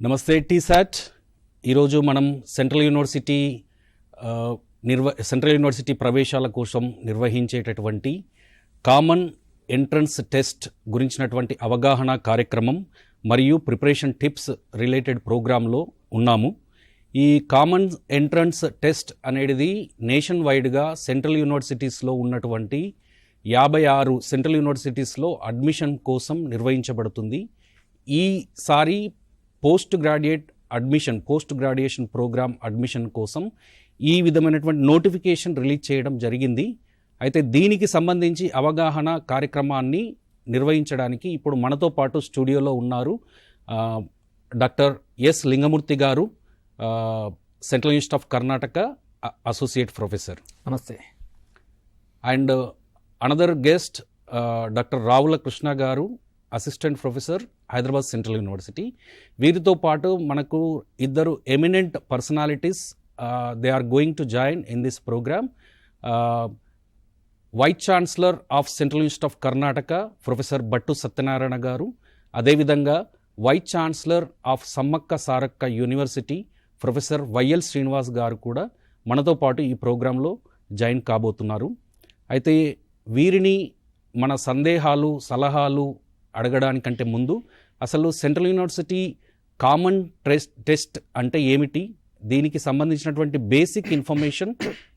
నమస్తే టీసాట్. ఈరోజు మనం సెంట్రల్ యూనివర్సిటీ ప్రవేశాల కోసం నిర్వహించేటటువంటి కామన్ ఎంట్రన్స్ టెస్ట్ గురించినటువంటి అవగాహన కార్యక్రమం మరియు ప్రిపరేషన్ టిప్స్ రిలేటెడ్ ప్రోగ్రాంలో ఉన్నాము. ఈ కామన్ ఎంట్రన్స్ టెస్ట్ అనేది నేషన్ వైడ్గా సెంట్రల్ యూనివర్సిటీస్లో ఉన్నటువంటి 56 సెంట్రల్ యూనివర్సిటీస్లో అడ్మిషన్ కోసం నిర్వహించబడుతుంది. ఈసారి పోస్ట్ గ్రాడ్యుయేషన్ ప్రోగ్రామ్ అడ్మిషన్ కోసం ఈ విధమైనటువంటి నోటిఫికేషన్ రిలీజ్ చేయడం జరిగింది. అయితే దీనికి సంబంధించి అవగాహన కార్యక్రమాన్ని నిర్వహించడానికి ఇప్పుడు మనతో పాటు స్టూడియోలో ఉన్నారు doctor S Lingamurthy garu, central university of Karnataka associate professor. నమస్తే. And another guest doctor Ravula Krishna garu, assistant professor, Hyderabad central university. వీరితో పాటు మనకు ఇద్దరు eminent personalities they are going to join in this program. Vice chancellor of central university of Karnataka professor Bhattu Satyanarayana garu, అదేవిధంగా vice chancellor of Sammakka Sarakka university professor YL Srinivas garu కూడా మనతో పాటు ఈ ప్రోగ్రాంలో జాయిన్ కాబోతున్నారు. అయితే వీరిని మన సందేహాలు, సలహాలు అడగడానికంటే ముందు అసలు సెంట్రల్ యూనివర్సిటీ కామన్ టెస్ట్ అంటే ఏమిటి, దీనికి సంబంధించినటువంటి బేసిక్ ఇన్ఫర్మేషన్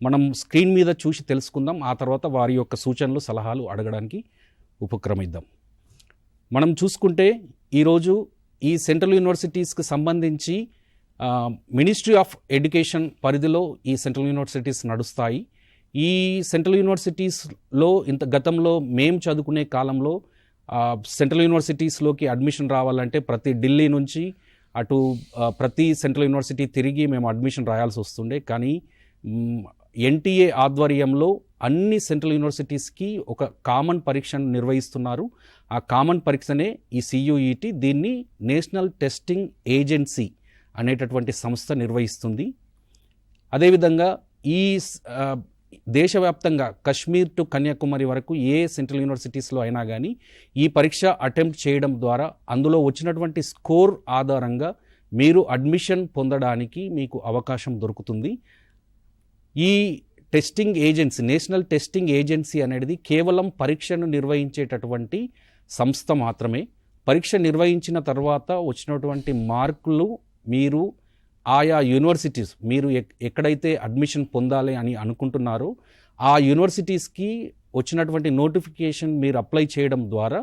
మనం స్క్రీన్ మీద చూసి తెలుసుకుందాం. ఆ తర్వాత వారి యొక్క సూచనలు, సలహాలు అడగడానికి ఉపక్రమిద్దాం. మనం చూసుకుంటే ఈరోజు ఈ సెంట్రల్ యూనివర్సిటీస్కి సంబంధించి మినిస్ట్రీ ఆఫ్ ఎడ్యుకేషన్ పరిధిలో ఈ సెంట్రల్ యూనివర్సిటీస్ నడుస్తాయి. ఈ సెంట్రల్ యూనివర్సిటీస్లో గతంలో మేము చదువుకునే కాలంలో సెంట్రల్ యూనివర్సిటీస్లోకి అడ్మిషన్ రావాలంటే ప్రతి ఢిల్లీ నుంచి అటు ప్రతి సెంట్రల్ యూనివర్సిటీ తిరిగి మేము అడ్మిషన్ రాయాల్సి వస్తుండే. కానీ ఎన్టీఏ ఆధ్వర్యంలో అన్ని సెంట్రల్ యూనివర్సిటీస్కి ఒక కామన్ పరీక్షను నిర్వహిస్తున్నారు. ఆ కామన్ పరీక్షనే ఈ CUET. దీన్ని నేషనల్ టెస్టింగ్ ఏజెన్సీ అనేటటువంటి సంస్థ నిర్వహిస్తుంది. అదేవిధంగా ఈ దేశవ్యాప్తంగా కశ్మీర్ టు కన్యాకుమారి వరకు ఏ సెంట్రల్ యూనివర్సిటీస్లో అయినా కానీ ఈ పరీక్ష అటెంప్ట్ చేయడం ద్వారా అందులో వచ్చినటువంటి స్కోర్ ఆధారంగా మీరు అడ్మిషన్ పొందడానికి మీకు అవకాశం దొరుకుతుంది. ఈ testing agency, national testing agency అనేది కేవలం పరీక్షను నిర్వహించేటటువంటి సంస్థ మాత్రమే. పరీక్ష నిర్వహించిన తర్వాత వచ్చినటువంటి మార్కులు మీరు ఆయా యూనివర్సిటీస్, మీరు ఎక్కడైతే అడ్మిషన్ పొందాలి అని అనుకుంటున్నారో ఆ యూనివర్సిటీస్కి వచ్చినటువంటి నోటిఫికేషన్ మీరు అప్లై చేయడం ద్వారా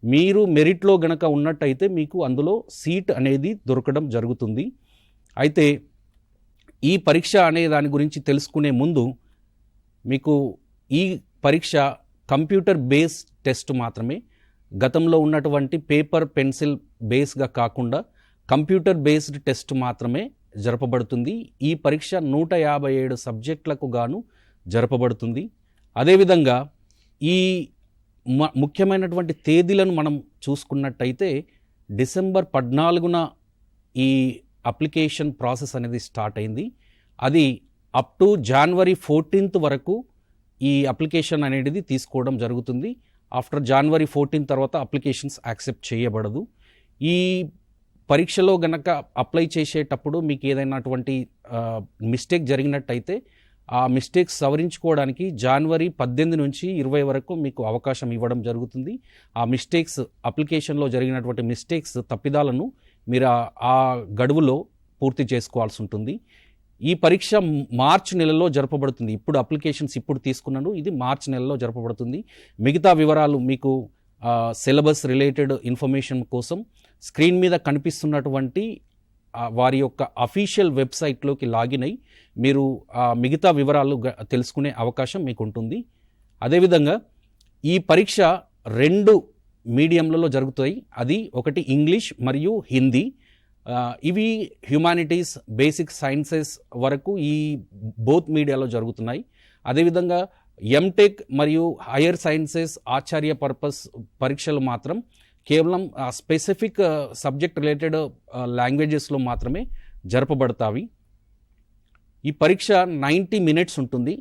మీరు మెరిట్లో గనక ఉన్నట్టయితే మీకు అందులో సీట్ అనేది దొరకడం జరుగుతుంది. అయితే ఈ పరీక్ష అనే దాని గురించి తెలుసుకునే ముందు మీకు ఈ పరీక్ష కంప్యూటర్ బేస్డ్ టెస్ట్ మాత్రమే. గతంలో ఉన్నటువంటి పేపర్ పెన్సిల్ బేస్గా కాకుండా కంప్యూటర్ బేస్డ్ టెస్ట్ మాత్రమే జరపబడుతుంది. ఈ పరీక్ష 157 సబ్జెక్టులకు గాను జరపబడుతుంది. అదేవిధంగా ఈ ముఖ్యమైనటువంటి తేదీలను మనం చూసుకున్నట్టయితే డిసెంబర్ 14న ఈ అప్లికేషన్ ప్రాసెస్ అనేది స్టార్ట్ అయింది. అది అప్ టు జనవరి 14th వరకు ఈ అప్లికేషన్ అనేది తీసుకోవడం జరుగుతుంది. ఆఫ్టర్ జనవరి 14 తర్వాత అప్లికేషన్స్ యాక్సెప్ట్ చేయబడదు. ఈ పరీక్షలో గనక అప్లై చేసేటప్పుడు మీకు ఏదైనాటువంటి మిస్టేక్ జరిగినట్టయితే ఆ మిస్టేక్స్ సవరించుకోవడానికి జనవరి 18 నుంచి 20 వరకు మీకు అవకాశం ఇవ్వడం జరుగుతుంది. ఆ మిస్టేక్స్, అప్లికేషన్లో జరిగినటువంటి మిస్టేక్స్, తప్పిదాలను మీరు ఆ గడువులో పూర్తి చేసుకోవాల్సి ఉంటుంది. ఈ పరీక్ష మార్చ్ నెలలో జరపబడుతుంది. ఇప్పుడు అప్లికేషన్స్ ఇప్పుడు తీసుకున్నాను, ఇది మార్చ్ నెలలో జరపబడుతుంది. మిగతా వివరాలు మీకు సిలబస్ రిలేటెడ్ ఇన్ఫర్మేషన్ కోసం స్క్రీన్ మీద కనిపిస్తున్నటువంటి వారి యొక్క అఫీషియల్ వెబ్సైట్లోకి లాగిన్ అయ్యి మీరు మిగతా వివరాలు తెలుసుకునే అవకాశం మీకు ఉంటుంది. అదేవిధంగా ఈ పరీక్ష 2 మీడియంలలో జరుగుతాయి. అది ఒకటి ఇంగ్లీష్ మరియు హిందీ. ఇవి హ్యుమానిటీస్, బేసిక్ సైన్సెస్ వరకు ఈ బోత్ మీడియాలో జరుగుతున్నాయి. అదేవిధంగా ఎంటెక్ మరియు హైయర్ సైన్సెస్, ఆచార్య పర్పస్ పరీక్షలు మాత్రం కేవలం స్పెసిఫిక్ సబ్జెక్ట్ రిలేటెడ్ లాంగ్వేజెస్లో మాత్రమే జరపబడతాయి. ఈ పరీక్ష 90 minutes ఉంటుంది,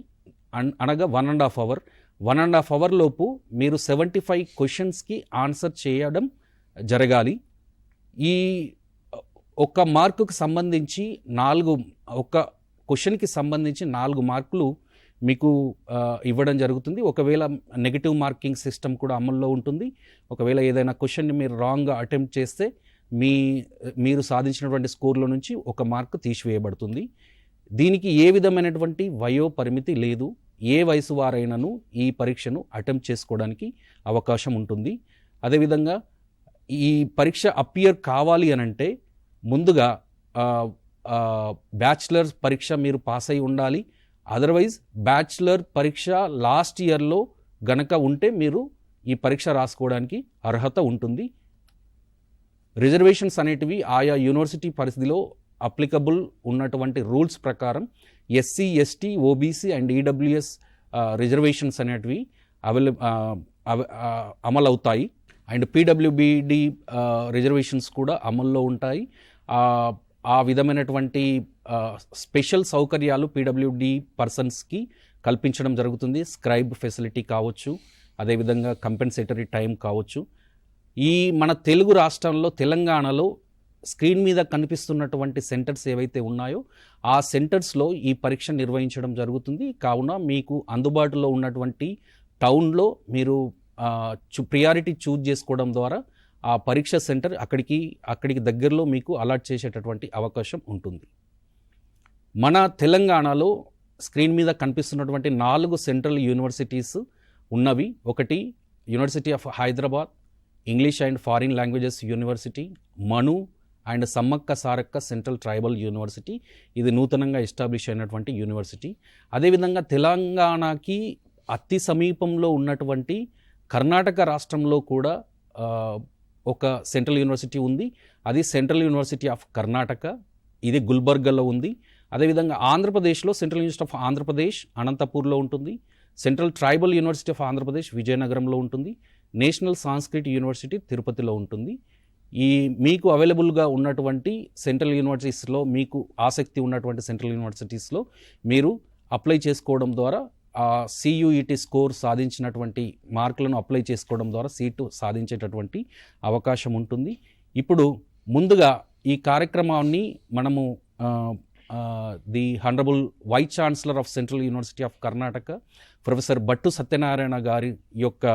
అనగా 1.5 hours. 1.5 hours లోపు మీరు 75 questions ఆన్సర్ చేయడం జరగాలి. ఈ ఒక మార్కుకు సంబంధించి ఒక క్వశ్చన్కి సంబంధించి 4 మార్కులు మీకు ఇవ్వడం జరుగుతుంది. ఒకవేళ నెగిటివ్ మార్కింగ్ సిస్టమ్ కూడా అమల్లో ఉంటుంది. ఒకవేళ ఏదైనా క్వశ్చన్ని మీరు రాంగ్గా అటెంప్ట్ చేస్తే మీరు సాధించినటువంటి స్కోర్లో నుంచి 1 మార్కు తీసివేయబడుతుంది. దీనికి ఏ విధమైనటువంటి వయో పరిమితి లేదు. ఏ వయసు వారైనను ఈ పరీక్షను అటెంప్ట్ చేసుకోవడానికి అవకాశం ఉంటుంది. అదేవిధంగా ఈ పరీక్ష అపియర్ కావాలి అనంటే ముందుగా బ్యాచిలర్ పరీక్ష మీరు పాస్ అయి ఉండాలి. అదర్వైజ్ బ్యాచిలర్ పరీక్ష లాస్ట్ ఇయర్లో గనక ఉంటే మీరు ఈ పరీక్ష రాసుకోవడానికి అర్హత ఉంటుంది. రిజర్వేషన్స్ అనేటివి ఆయా యూనివర్సిటీ పరిధిలో అప్లికబుల్ ఉన్నటువంటి రూల్స్ ప్రకారం SC, ST, OBC and EWS reservations అనేటివి అమలవుతాయి. అండ్ పీడబ్ల్యూబీడి రిజర్వేషన్స్ కూడా అమల్లో ఉంటాయి. ఆ విధమైనటువంటి స్పెషల్ సౌకర్యాలు పీడబ్ల్యూడి పర్సన్స్కి కల్పించడం జరుగుతుంది. స్క్రైబ్ ఫెసిలిటీ కావచ్చు, అదేవిధంగా కంపెన్సేటరీ టైం కావచ్చు. ఈ మన తెలుగు రాష్ట్రంలో తెలంగాణలో స్క్రీన్ మీద కనిపిస్తున్నటువంటి సెంటర్స్ ఏవైతే ఉన్నాయో ఆ సెంటర్స్లో ఈ పరీక్ష నిర్వహించడం జరుగుతుంది. కావున మీకు అందుబాటులో ఉన్నటువంటి టౌన్లో మీరు ప్రియారిటీ చూజ్ చేసుకోవడం ద్వారా ఆ పరీక్ష సెంటర్ అక్కడికి దగ్గరలో మీకు అలాట్ చేసేటటువంటి అవకాశం ఉంటుంది. మన తెలంగాణలో స్క్రీన్ మీద కనిపిస్తున్నటువంటి 4 సెంట్రల్ యూనివర్సిటీస్ ఉన్నవి. ఒకటి university of Hyderabad, English and foreign languages university, Manu and Sammakka Sarakka central tribal university. ఇది నూతనంగా ఎస్టాబ్లిష్ అయినటువంటి యూనివర్సిటీ. అదేవిధంగా తెలంగాణకి అతి సమీపంలో ఉన్నటువంటి కర్ణాటక రాష్ట్రంలో కూడా ఒక సెంట్రల్ యూనివర్సిటీ ఉంది. అది సెంట్రల్ యూనివర్సిటీ ఆఫ్ కర్ణాటక. ఇది గుల్బర్గాలో ఉంది. అదేవిధంగా ఆంధ్రప్రదేశ్లో సెంట్రల్ యూనివర్సిటీ ఆఫ్ ఆంధ్రప్రదేశ్ అనంతపూర్లో ఉంటుంది. Central tribal university of Andhra Pradesh విజయనగరంలో ఉంటుంది. నేషనల్ సాంస్క్రిట్ యూనివర్సిటీ తిరుపతిలో ఉంటుంది. మీకు అవైలబుల్గా ఉన్నటువంటి సెంట్రల్ యూనివర్సిటీస్లో, మీకు ఆసక్తి ఉన్నటువంటి సెంట్రల్ యూనివర్సిటీస్లో మీరు అప్లై చేసుకోవడం ద్వారా సియుఈటి స్కోర్ సాధించినటువంటి మార్కులను అప్లై చేసుకోవడం ద్వారా సీటు సాధించేటటువంటి అవకాశం ఉంటుంది. ఇప్పుడు ముందుగా ఈ కార్యక్రమాన్ని మనము the honourable vice chancellor of central university of Karnataka professor Bhattu Satyanarayana గారి యొక్క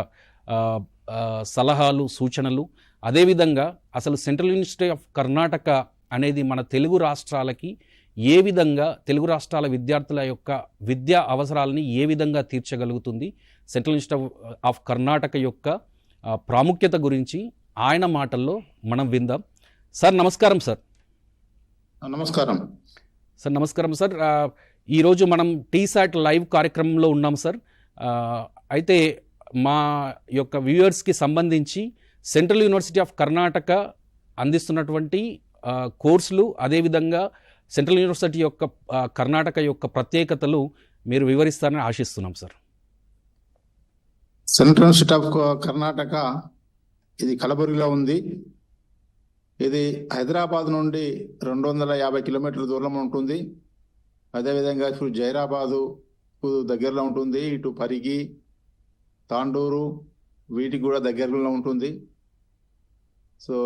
సలహాలు, సూచనలు, అదేవిధంగా అసలు సెంట్రల్ యూనివర్సిటీ ఆఫ్ కర్ణాటక అనేది మన తెలుగు రాష్ట్రాలకి ఏ విధంగా, తెలుగు రాష్ట్రాల విద్యార్థుల యొక్క విద్యా అవసరాలని ఏ విధంగా తీర్చగలుగుతుంది, సెంట్రల్ యూనివర్సిటీ ఆఫ్ కర్ణాటక యొక్క ప్రాముఖ్యత గురించి ఆయన మాటల్లో మనం విందాం. సార్ నమస్కారం. సార్ నమస్కారం. సార్ నమస్కారం సార్. ఈరోజు మనం టీసాట్ లైవ్ కార్యక్రమంలో ఉన్నాం సార్. అయితే మా యొక్క వ్యూవర్స్కి సంబంధించి సెంట్రల్ యూనివర్సిటీ ఆఫ్ కర్ణాటక అందిస్తున్నటువంటి కోర్సులు, అదేవిధంగా సెంట్రల్ యూనివర్సిటీ యొక్క కర్ణాటక యొక్క ప్రత్యేకతలు మీరు వివరిస్తారని ఆశిస్తున్నాం sir. Central university of Karnataka ఇది కలబుర్గిలో ఉంది. ఇది హైదరాబాద్ నుండి 250 కిలోమీటర్ల దూరంలో ఉంటుంది. అదేవిధంగా ఇప్పుడు జైరాబాదు దగ్గరలో ఉంటుంది. ఇటు పరిగి, తాండూరు వీటికి కూడా దగ్గరలో ఉంటుంది. సో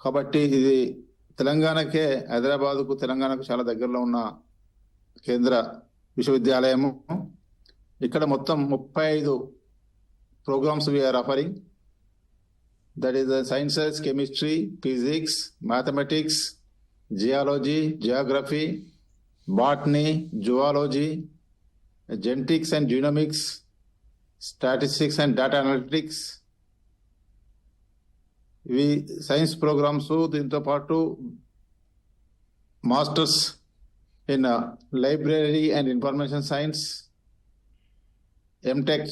కాబట్టి ఇది తెలంగాణకే, హైదరాబాదుకు, తెలంగాణకు చాలా దగ్గరలో ఉన్న కేంద్ర విశ్వవిద్యాలయము. ఇక్కడ మొత్తం 35 programs we're offering. That is the sciences, chemistry, physics, mathematics, geology, geography, botany, zoology, genetics and genomics, statistics and data analytics. ఇవి సైన్స్ ప్రోగ్రామ్స్. దీంతో పాటు masters in library and information science, MTech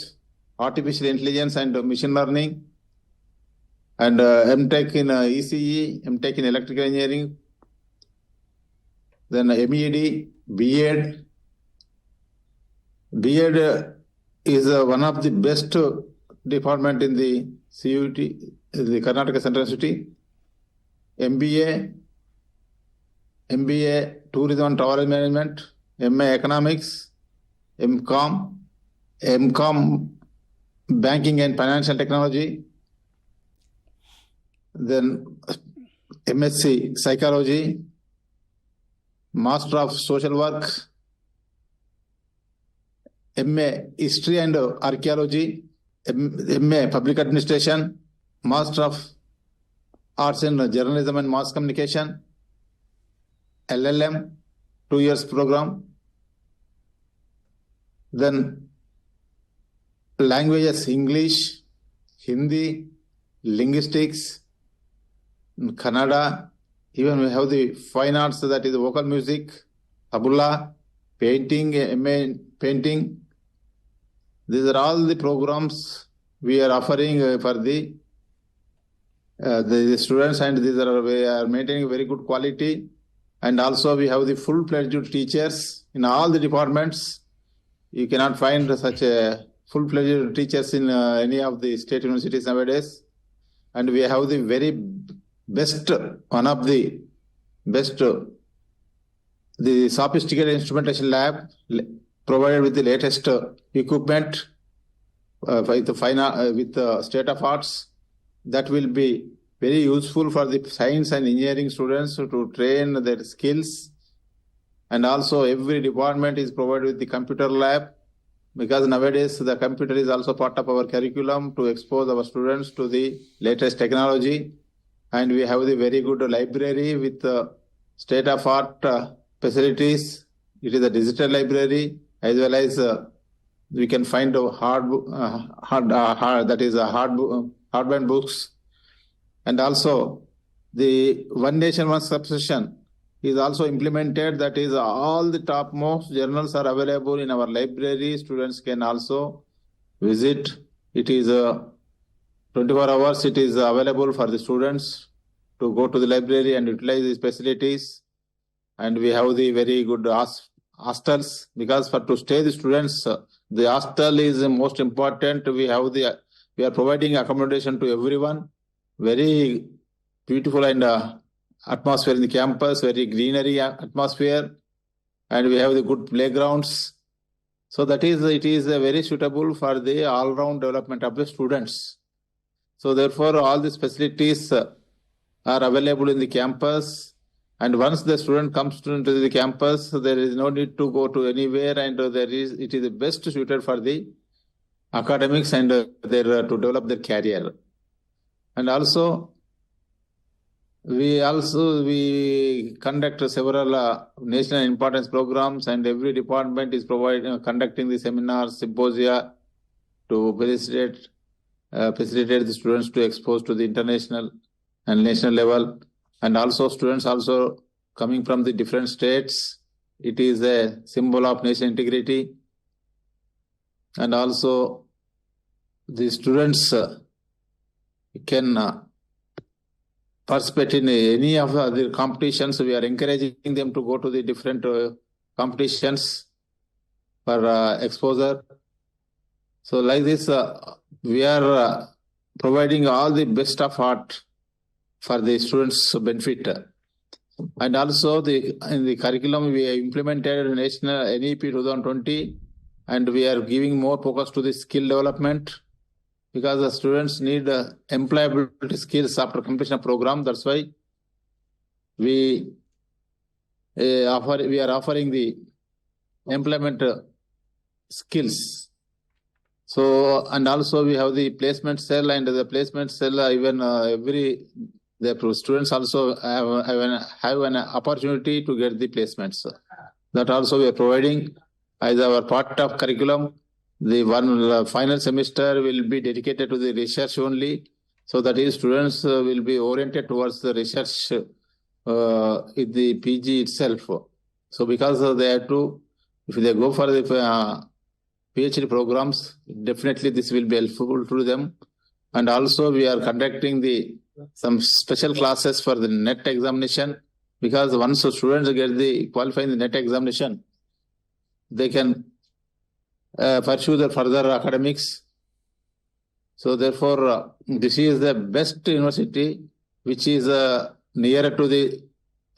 artificial intelligence and machine learning, and MTech in ECE, MTech in electrical engineering, then MEd, BEd. BEd is one of the best department in the CUT, the Karnataka Central University. MBA Tourism and Travel Management, MA Economics, MCOM Banking and Financial Technology, then MSc Psychology, Master of Social Work, MA History and Archaeology, MA Public Administration, Master of Arts in Journalism and Mass Communication, LLM, 2 years program. Then languages, English, Hindi, linguistics, Kannada, even we have the fine arts, that is vocal music, tabla, painting, MA painting. These are all the programs we are offering for the students, and we are maintaining very good quality. And also we have the full-fledged teachers in all the departments. You cannot find such a full-fledged teachers in any of the state universities nowadays. And we have the very best, one of the best, the sophisticated instrumentation lab provided with the latest equipment with state of arts. That will be very useful for the science and engineering students to train their skills. And also every department is provided with the computer lab, because nowadays the computer is also part of our curriculum to expose our students to the latest technology. And we have the very good library with state-of-art facilities. It is a digital library, as well as we can find hardbound books. And also the One Nation, One Subscription is also implemented. That is, all the topmost journals are available in our library. Students can also visit. It is 24 hours. It is available for the students to go to the library and utilize these facilities. And we have the very good hostels, because to stay the students, the hostel is the most important. We are providing accommodation to everyone. Very beautiful and atmosphere in the campus, very greenery atmosphere, and we have the good playgrounds. So it is very suitable for the all-round development of the students. So therefore, all these facilities are available in the campus. And once the student comes into the campus, there is no need to go to anywhere, and it is the best suited for the academics and to develop their career. And also, we conduct several national importance programs, and every department is conducting the seminars, symposia to facilitate the students to expose to the international and national level. And also students also coming from the different states. It is a symbol of nation integrity. And also the students can participate in any of the competitions. We are encouraging them to go to the different competitions for exposure. So like this, we are providing all the best of art for the students' benefit. And also in the curriculum, we have implemented National NEP 2020, and we are giving more focus to the skill development, because the students need employability skills after completion of program. That's why we are offering the employment skills. So, and also we have the placement cell, and the placement cell the students also have an opportunity to get the placements. That also we are providing as our part of curriculum. The final semester will be dedicated to the research only. So that is, students will be oriented towards the research in the PG itself. So because they have to, if they go for the PhD programs, definitely this will be helpful to them. And also we are conducting some special classes for the NET examination, because once the students qualify in the NET examination, they can pursue their further academics. So therefore, this is the best university which is nearer to the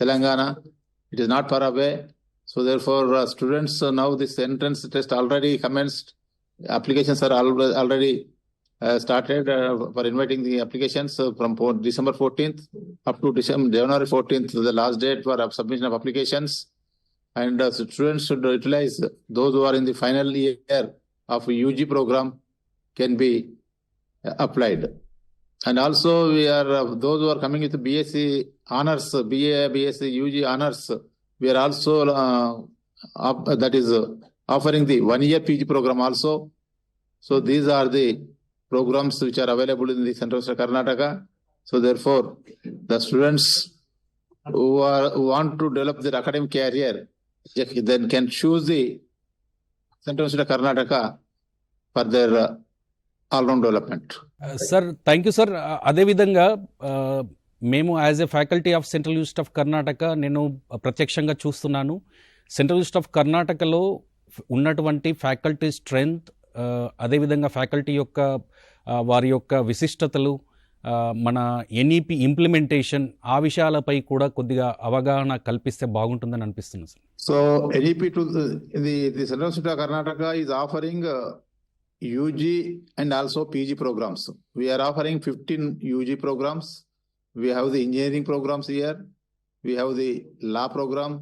Telangana. It is not far away. So therefore, students now this entrance test already commenced. Applications are already started for inviting the applications from December 14th up to January 14th, the last date for submission of applications. And students should utilize those who are in the final year of UG program can be applied. And also we are those who are coming with BSc honors, BA, BSc, UG honors, we are also that is offering the 1 year PG program also. So these are the programs which are available in the Central State Karnataka. So therefore, the students who want to develop their academic career then can choose the Central State Karnataka for their all-round development. Sir thank you sir. అదేవిధంగా మేము as a faculty of central university of Karnataka నేను ప్రత్యక్షంగా చూస్తున్నాను. Central university of కర్ణాటకలో ఉన్నటువంటి faculty strength, అదేవిధంగా faculty యొక్క వారి యొక్క విశిష్టతలు, మన ఎన్ఈపి ఇంప్లిమెంటేషన్, ఆ విషయాలపై కూడా కొద్దిగా అవగాహన కల్పిస్తే బాగుంటుందని అనిపిస్తుంది sir. So NEP to the Central University of Karnataka is offering UG and also PG programs. We are offering 15 UG programs. We have the engineering programs here. We have the law program,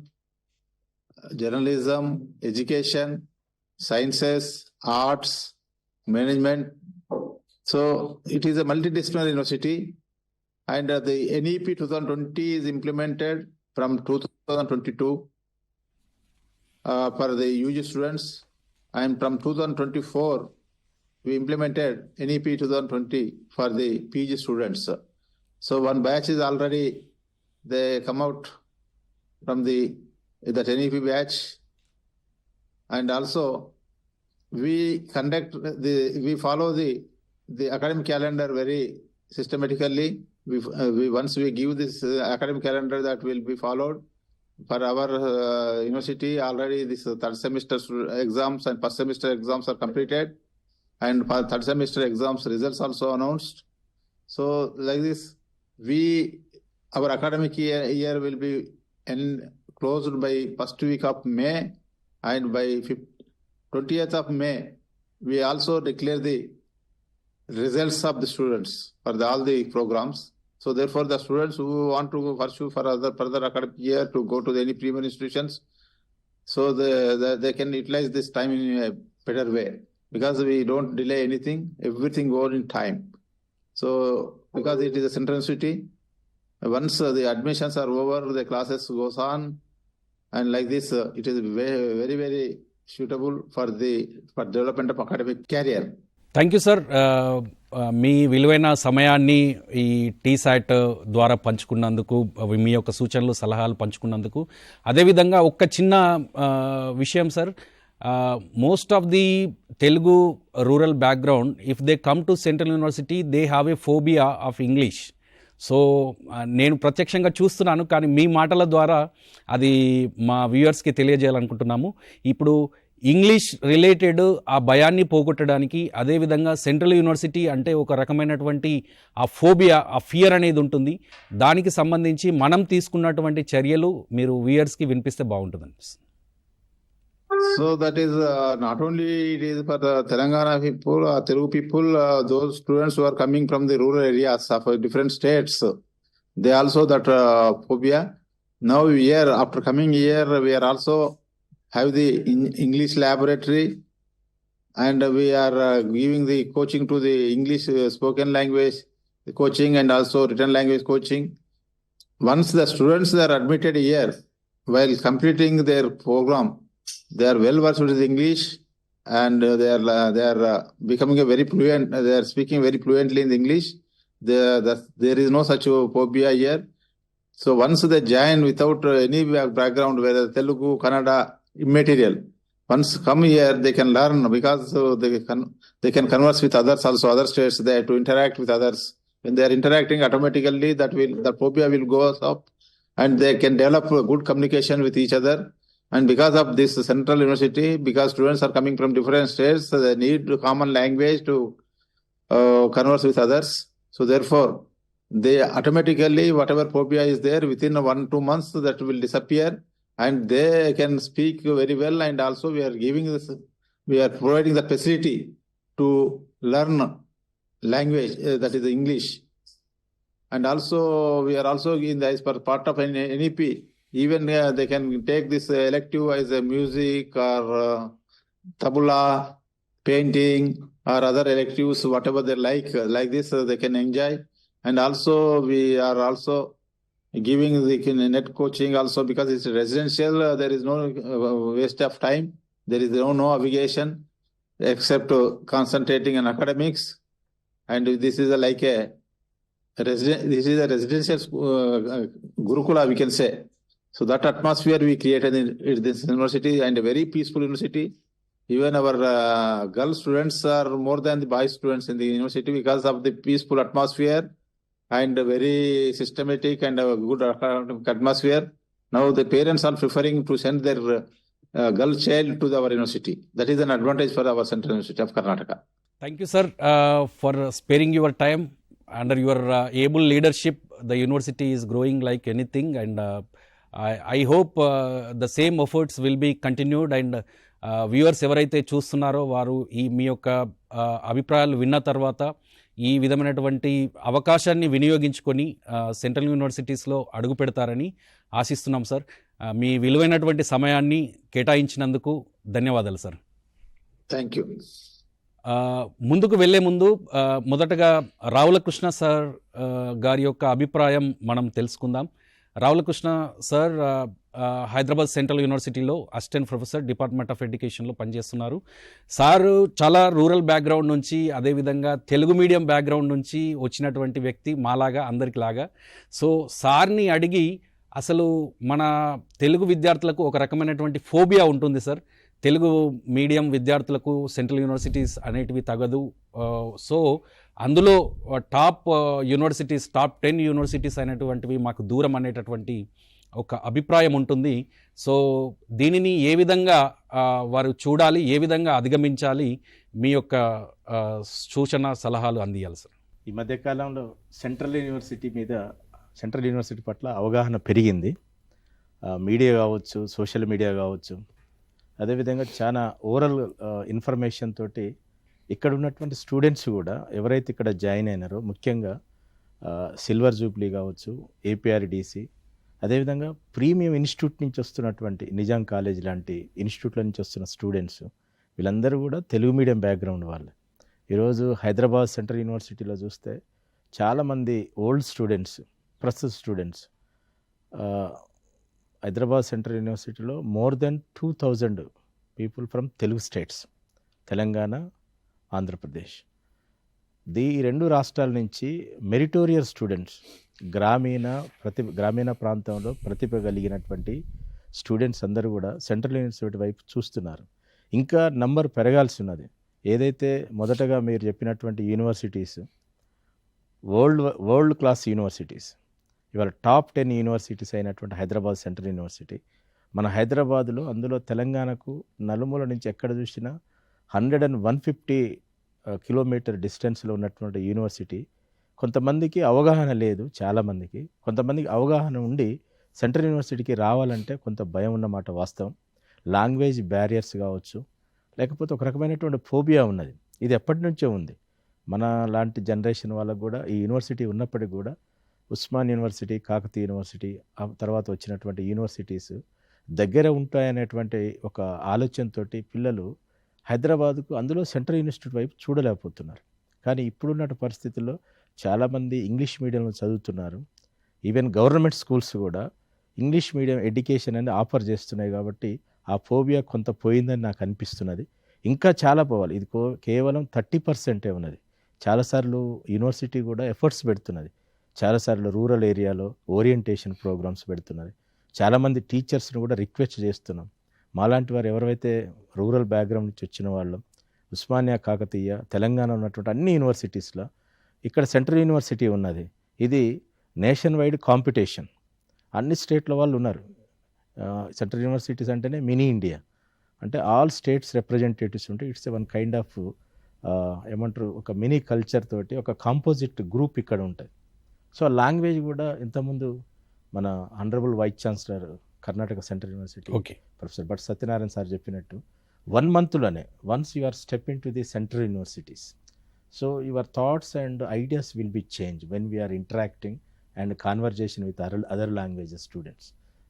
journalism, education, sciences, arts, management. So it is a multidisciplinary university, and the NEP 2020 is implemented from 2022 for the UG students, and from 2024 we implemented NEP 2020 for the PG students. So one batch is already, they come out from that NEP batch, and also we follow the academic calendar very systematically. We once we give this academic calendar, that will be followed for our university. Already this third semester exams and first semester exams are completed, and for third semester exams results also announced. So like this, our academic year will be closed by first week of May, and by 20th of May we also declare the results of the students for all the programs. So therefore, the students who want to pursue for further academic year to go to any premier institutions, so they can utilize this time in a better way, because we don't delay anything, everything goes in time. So because it is a central university, once the admissions are over, the classes goes on, and like this, it is very, very, very suitable for development of academic career. Thank you sir. మీ విలువైన సమయాన్ని ఈ టీసాట్ ద్వారా పంచుకున్నందుకు, మీ యొక్క సూచనలు సలహాలు పంచుకున్నందుకు. అదేవిధంగా ఒక చిన్న విషయం sir, most of the Telugu rural background, if they come to central university, they have a phobia of English. So నేను ప్రత్యక్షంగా చూస్తున్నాను, కానీ మీ మాటల ద్వారా అది మా వ్యూయర్స్కి తెలియజేయాలనుకుంటున్నాము. ఇప్పుడు ఇంగ్లీష్ రిలేటెడ్ ఆ భయాన్ని పోగొట్టడానికి, అదేవిధంగా సెంట్రల్ యూనివర్సిటీ అంటే ఒక రకమైనటువంటి ఆ ఫోబియా, ఆ ఫియర్ అనేది ఉంటుంది, దానికి సంబంధించి మనం తీసుకున్నటువంటి చర్యలు మీరు వ్యూయర్స్కి వినిపిస్తే బాగుంటుంది అనిపిస్తుంది. So that is not only it is for the Telangana people, Telugu people, those students who are coming from the rural areas of different states, they also that phobia. Now here, after coming here, we are also have the English laboratory, and we are giving the coaching to the English spoken language coaching and also written language coaching. Once the students are admitted here, while completing their program, they are well versed with English, and they are becoming a very fluent. They are speaking very fluently in English. There is no such phobia here. So once they join without any background, whether Telugu, Kannada, immaterial, once come here, they can learn, because they can converse with others also, other states. They have to interact with others. When they are interacting, automatically the phobia will go up, and they can develop good communication with each other. And because of this central university, because students are coming from different states, so they need common language to converse with others. So therefore, they automatically, whatever phobia is there, within 1-2 months, that will disappear, and they can speak very well. And also we are providing the facility to learn language, that is English. And also we are also in the, as per part of an NEP, even they can take this elective as a music or tabula, painting or other electives, whatever they like this they can enjoy. And also we are also giving the net coaching also, because it's residential, there is no waste of time, there is no obligation except concentrating on academics. And this is like a this is a residential Gurukula, we can say. So that atmosphere we created in this university, and a very peaceful university. Even our girl students are more than the boy students in the university because of the peaceful atmosphere and a very systematic and a good academic atmosphere. Now the parents are preferring to send their girl child to our university. That is an advantage for our Central University of Karnataka. Thank you, sir, for sparing your time. Under your able leadership, the university is growing like anything, and I hope the same efforts will be continued. And viewers ఎవరైతే చూస్తున్నారో వారు ఈ మీ యొక్క అభిప్రాయాలు విన్న తర్వాత ఈ విధమైనటువంటి అవకాశాన్ని వినియోగించుకొని సెంట్రల్ యూనివర్సిటీస్లో అడుగు పెడతారని ఆశిస్తున్నాం సార్. మీ విలువైనటువంటి సమయాన్ని కేటాయించినందుకు ధన్యవాదాలు సార్. Thank you. ముందుకు వెళ్లే ముందు మొదటగా రావులకృష్ణ సార్ గారి యొక్క అభిప్రాయం మనం తెలుసుకుందాం. రావులకృష్ణ సార్ హైదరాబాద్ సెంట్రల్ యూనివర్సిటీలో అసిస్టెంట్ ప్రొఫెసర్, డిపార్ట్మెంట్ ఆఫ్ ఎడ్యుకేషన్లో పనిచేస్తున్నారు. సారు చాలా రూరల్ బ్యాక్గ్రౌండ్ నుంచి, అదేవిధంగా తెలుగు మీడియం బ్యాక్గ్రౌండ్ నుంచి వచ్చినటువంటి వ్యక్తి, మాలాగా అందరికిలాగా. సో సార్ని అడిగి, అసలు మన తెలుగు విద్యార్థులకు ఒక రకమైనటువంటి ఫోబియా ఉంటుంది సార్, తెలుగు మీడియం విద్యార్థులకు సెంట్రల్ యూనివర్సిటీస్ అనేటివి తగదు. సో అందులో టాప్ యూనివర్సిటీస్, టాప్ 10 యూనివర్సిటీస్ అనేటువంటివి మాకు దూరం అనేటటువంటి ఒక అభిప్రాయం ఉంటుంది. సో దీనిని ఏ విధంగా వారు చూడాలి, ఏ విధంగా అధిగమించాలి, మీ యొక్క సూచన సలహాలు అందియాలి సార్. ఈ మధ్యకాలంలో సెంట్రల్ యూనివర్సిటీ పట్ల అవగాహన పెరిగింది. మీడియా కావచ్చు, సోషల్ మీడియా కావచ్చు, అదేవిధంగా చాలా ఓరల్ ఇన్ఫర్మేషన్ తోటి ఇక్కడ ఉన్నటువంటి స్టూడెంట్స్ కూడా ఎవరైతే ఇక్కడ జాయిన్ అయినారో, ముఖ్యంగా సిల్వర్ జూబ్లీ కావచ్చు, ఏపీఆర్డిసి, అదేవిధంగా ప్రీమియం ఇన్స్టిట్యూట్ నుంచి వస్తున్నటువంటి నిజాం కాలేజ్ లాంటి ఇన్స్టిట్యూట్ల నుంచి వస్తున్న స్టూడెంట్స్, వీళ్ళందరూ కూడా తెలుగు మీడియం బ్యాక్గ్రౌండ్ వాళ్ళే. ఈరోజు హైదరాబాద్ సెంట్రల్ యూనివర్సిటీలో చూస్తే చాలామంది ఓల్డ్ స్టూడెంట్స్, ప్రస్తుత స్టూడెంట్స్, హైదరాబాద్ సెంట్రల్ యూనివర్సిటీలో more than 2000 people from Telugu states, Telangana, Andhra Pradesh, ఈ 2 రాష్ట్రాల నుంచి మెరిటోరియస్ స్టూడెంట్స్, గ్రామీణ ప్రాంతంలో ప్రతిభ కలిగినటువంటి స్టూడెంట్స్ అందరూ కూడా సెంట్రల్ యూనివర్సిటీ వైపు చూస్తున్నారు. ఇంకా నంబర్ పెరగాల్సి ఉన్నది. ఏదైతే మొదటగా మీరు చెప్పినటువంటి యూనివర్సిటీస్ వరల్డ్ క్లాస్ యూనివర్సిటీస్, ఇవాళ టాప్ 10 యూనివర్సిటీస్ అయినటువంటి హైదరాబాద్ సెంట్రల్ యూనివర్సిటీ, మన హైదరాబాదులో, అందులో తెలంగాణకు నలుమూల నుంచి ఎక్కడ చూసినా 150 కిలోమీటర్ డిస్టెన్స్లో ఉన్నటువంటి యూనివర్సిటీ. కొంతమందికి అవగాహన లేదు, చాలామందికి, కొంతమందికి అవగాహన ఉండి సెంట్రల్ యూనివర్సిటీకి రావాలంటే కొంత భయం ఉన్నమాట వాస్తవం. లాంగ్వేజ్ బ్యారియర్స్ కావచ్చు, లేకపోతే ఒక రకమైనటువంటి ఫోబియా ఉన్నది. ఇది ఎప్పటి నుంచో ఉంది. మన లాంటి జనరేషన్ వాళ్ళకు కూడా ఈ యూనివర్సిటీ ఉన్నప్పటికీ కూడా ఉస్మాన్ యూనివర్సిటీ, కాకతీయ యూనివర్సిటీ, ఆ తర్వాత వచ్చినటువంటి యూనివర్సిటీస్ దగ్గర ఉంటాయనేటువంటి ఒక ఆలోచనతో పిల్లలు హైదరాబాద్కు, అందులో సెంట్రల్ ఇన్స్టిట్యూట్ వైపు చూడలేకపోతున్నారు. కానీ ఇప్పుడున్న పరిస్థితుల్లో చాలామంది ఇంగ్లీష్ మీడియంలో చదువుతున్నారు. ఈవెన్ గవర్నమెంట్ స్కూల్స్ కూడా ఇంగ్లీష్ మీడియం ఎడ్యుకేషన్ అనేది ఆఫర్ చేస్తున్నాయి. కాబట్టి ఆ ఫోబియా కొంత పోయిందని నాకు అనిపిస్తున్నది. ఇంకా చాలా పోవాలి. ఇది కేవలం 30% ఉన్నది. చాలాసార్లు యూనివర్సిటీ కూడా ఎఫర్ట్స్ పెడుతున్నది. చాలాసార్లు రూరల్ ఏరియాలో ఓరియంటేషన్ ప్రోగ్రామ్స్ పెడుతున్నది. చాలామంది టీచర్స్ని కూడా రిక్వెస్ట్ చేస్తున్నాం. మాలాంటి వారు ఎవరైతే రూరల్ బ్యాక్గ్రౌండ్ నుంచి వచ్చిన వాళ్ళు, ఉస్మానియా, కాకతీయ, తెలంగాణ ఉన్నటువంటి అన్ని యూనివర్సిటీస్లో ఇక్కడ సెంట్రల్ యూనివర్సిటీ ఉన్నది. ఇది నేషన్ వైడ్ కాంపిటీషన్, అన్ని స్టేట్ల వాళ్ళు ఉన్నారు. సెంట్రల్ యూనివర్సిటీస్ అంటేనే మినీ ఇండియా, అంటే ఆల్ స్టేట్స్ రిప్రజెంటేటివ్స్ ఉంటే ఇట్స్ వన్ కైండ్ ఆఫ్ ఏమంటారు, ఒక మినీ కల్చర్ తోటి ఒక కాంపోజిట్ గ్రూప్ ఇక్కడ ఉంటుంది. సో లాంగ్వేజ్ కూడా ఇంతకుముందు మన honourable vice chancellor Karnataka central university professor Bhat Satyanarayana sir చెప్పినట్టు 1 monthలోనే once you are step into the central universities, So your thoughts and ideas will be changed when we are interacting and conversation with other languages students.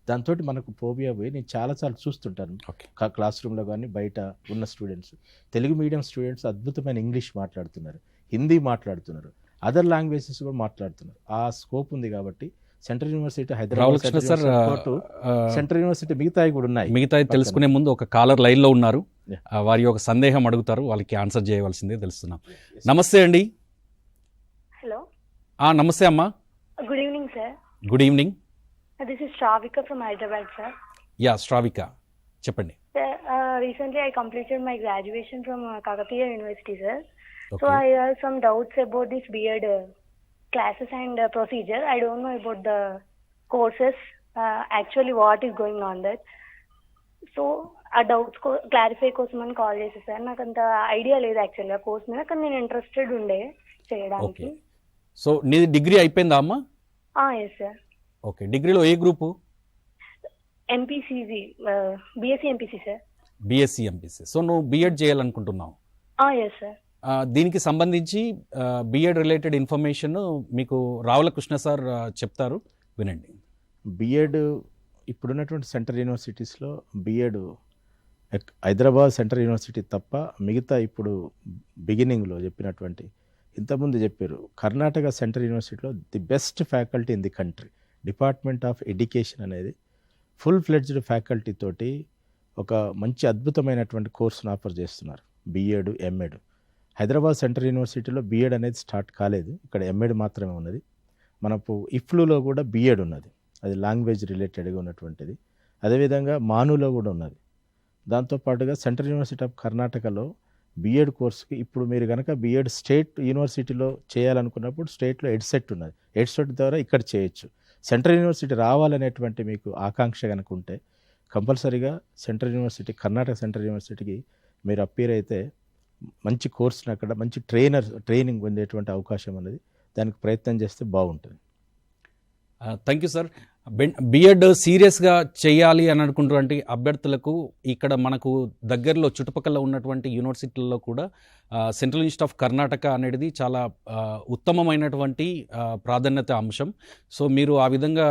దాంతో మనకు phobia పోయి నేను చాలాసార్లు చూస్తుంటాను okay. Class రూమ్లో కానీ బయట ఉన్న స్టూడెంట్స్, తెలుగు మీడియం స్టూడెంట్స్ అద్భుతమైన ఇంగ్లీష్ మాట్లాడుతున్నారు, హిందీ మాట్లాడుతున్నారు, అదర్ లాంగ్వేజెస్ కూడా మాట్లాడుతున్నారు. ఆ స్కోప్ ఉంది కాబట్టి central university Hyderabad central university మిగతాయి కూడా ఉన్నాయి. మిగతా తెలుసుకునే ముందు ఒక కాలర్ లైన్లో ఉన్నారు. Yeah. వారి ఒక సందేహం అడుగుతారు, వాళ్ళకి ఆన్సర్ చేయవలసిందే తెలుస్తున్నాం. నమస్తే అండి. Hello. నమస్తే అమ్మా. Good evening, sir. Good evening. This is Shravika from Hyderabad, sir. Yeah Shravika, చెప్పండి. Sir, recently I completed my graduation from Kakatiya University, sir. So Okay. I have some doubts about this B.Ed classes and procedure. I don't know about the courses, actually what is going on that. So ఆ doubts clarify కోసం అని call చేసేది sir. నాకు అంత idea లేదు యాక్చువల్గా course మీద, కానీ నేను ఇంట్రెస్టెడ్ ఉండే చేయడానికి. ఓకే. సో నీది డిగ్రీ అయిపోయిందా అమ్మా? Yes sir. ఓకే. డిగ్రీలో ఏ group? MPCG, BSc MPC sir. BSc MPC. So నువ్వు బీఎడ్ చేయాలనుకుంటున్నావు. Yes sir. దీనికి సంబంధించి బీఎడ్ రిలేటెడ్ ఇన్ఫర్మేషన్ మీకు రావుల కృష్ణ సార్ చెప్తారు, వినండి. బిఎడ్ ఇప్పుడున్నటువంటి సెంట్రల్ యూనివర్సిటీస్లో బిఎడ్ హైదరాబాద్ సెంట్రల్ యూనివర్సిటీ తప్ప మిగతా ఇప్పుడు బిగినింగ్లో చెప్పినటువంటి ఇంతకుముందు చెప్పారు కర్ణాటక సెంట్రల్ యూనివర్సిటీలో the best faculty in the country. Department of education అనేది ఫుల్ ఫ్లెడ్జ్డ్ ఫ్యాకల్టీ తోటి ఒక మంచి అద్భుతమైనటువంటి కోర్సును ఆఫర్ చేస్తున్నారు, బిఎడ్ ఎంఎడ్. హైదరాబాద్ సెంట్రల్ యూనివర్సిటీలో బిఎడ్ అనేది స్టార్ట్ కాలేదు, ఇక్కడ ఎంఎడ్ మాత్రమే ఉన్నది. మనకు ఇఫ్లూలో కూడా బిఎడ్ ఉన్నది, అది లాంగ్వేజ్ రిలేటెడ్గా ఉన్నటువంటిది. అదేవిధంగా మానులో కూడా ఉన్నది. దాంతోపాటుగా సెంట్రల్ యూనివర్సిటీ ఆఫ్ కర్ణాటకలో బిఎడ్ కోర్సుకి ఇప్పుడు మీరు కనుక బిఎడ్ స్టేట్ యూనివర్సిటీలో చేయాలనుకున్నప్పుడు స్టేట్లో ఎడ్సెట్ ఉన్నది, ఎడ్సెట్ ద్వారా ఇక్కడ చేయొచ్చు. సెంట్రల్ యూనివర్సిటీ రావాలనేటువంటి మీకు ఆకాంక్ష కనుక ఉంటే కంపల్సరీగా సెంట్రల్ యూనివర్సిటీ, కర్ణాటక సెంట్రల్ యూనివర్సిటీకి మీరు అప్పీర్ అయితే మంచి కోర్సుని అక్కడ మంచి ట్రైనింగ్ పొందేటువంటి అవకాశం అనేది, దానికి ప్రయత్నం చేస్తే బాగుంటుంది. Thank you sir. బిఎడ్ సీరియస్గా చేయాలి అని అనుకున్నటువంటి అభ్యర్థులకు ఇక్కడ మనకు దగ్గరలో చుట్టుపక్కల ఉన్నటువంటి యూనివర్సిటీల్లో కూడా సెంట్రల్ ఇన్స్టిట్యూట్ ఆఫ్ కర్ణాటక అనేది చాలా ఉత్తమమైనటువంటి ప్రాధాన్యత అంశం. సో మీరు ఆ విధంగా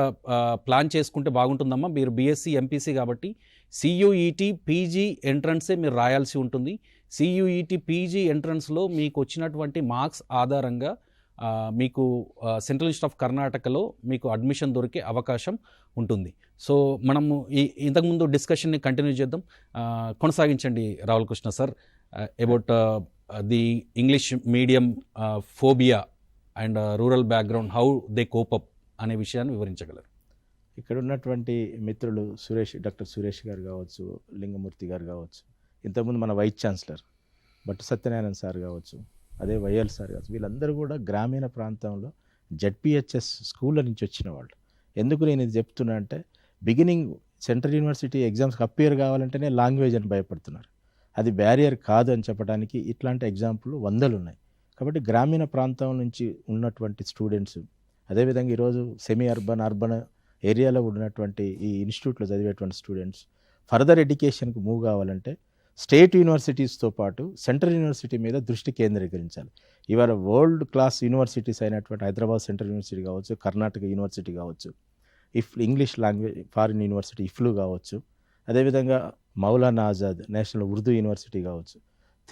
ప్లాన్ చేసుకుంటే బాగుంటుందమ్మా. మీరు బీఎస్సీ ఎంపీసీ కాబట్టి సియుఈటి పీజీ ఎంట్రన్సే మీరు రాయాల్సి ఉంటుంది. సియుఈటి పీజీ ఎంట్రన్స్లో మీకు వచ్చినటువంటి మార్క్స్ ఆధారంగా మీకు సెంట్రల్ ఇన్స్టిట్యూట్ ఆఫ్ కర్ణాటకలో మీకు అడ్మిషన్ దొరికే అవకాశం ఉంటుంది. సో మనము ఇంతకుముందు డిస్కషన్ని కంటిన్యూ చేద్దాం. కొనసాగించండి Ravula Krishna sir. About the English medium phobia and rural background, how they cope up అనే విషయాన్ని వివరించగలరు. ఇక్కడ ఉన్నటువంటి మిత్రులు డాక్టర్ సురేష్ గారు కావచ్చు, లింగమూర్తి గారు కావచ్చు, ఇంతకుముందు మన vice chancellor Bhattu Satyanarayana sir కావచ్చు, అదే వైఎల్ సార్ కావచ్చు, వీళ్ళందరూ కూడా గ్రామీణ ప్రాంతంలో జెడ్పిహెచ్ఎస్ స్కూళ్ళ నుంచి వచ్చిన వాళ్ళు. ఎందుకు నేను ఇది చెప్తున్నా అంటే, బిగినింగ్ సెంట్రల్ యూనివర్సిటీ ఎగ్జామ్స్కి అప్పేర్ కావాలంటేనే లాంగ్వేజ్ అని భయపడుతున్నారు. అది బ్యారియర్ కాదు అని చెప్పడానికి ఇట్లాంటి ఎగ్జాంపుల్ వందలు ఉన్నాయి. కాబట్టి గ్రామీణ ప్రాంతం నుంచి ఉన్నటువంటి స్టూడెంట్స్, అదేవిధంగా ఈరోజు సెమీ అర్బన్ ఏరియాలో ఉన్నటువంటి ఈ ఇన్స్టిట్యూట్లో చదివేటువంటి స్టూడెంట్స్ ఫర్దర్ ఎడ్యుకేషన్కి మూవ్ కావాలంటే స్టేట్ యూనివర్సిటీస్తో పాటు సెంట్రల్ యూనివర్సిటీ మీద దృష్టి కేంద్రీకరించాలి. ఇవాళ వరల్డ్ క్లాస్ యూనివర్సిటీస్ అయినటువంటి హైదరాబాద్ సెంట్రల్ యూనివర్సిటీ కావచ్చు, కర్ణాటక యూనివర్సిటీ కావచ్చు, ఇంగ్లీష్ లాంగ్వేజ్ ఫారిన్ యూనివర్సిటీ ఇఫ్లు కావచ్చు, అదేవిధంగా మౌలానా ఆజాద్ నేషనల్ ఉర్దూ యూనివర్సిటీ కావచ్చు,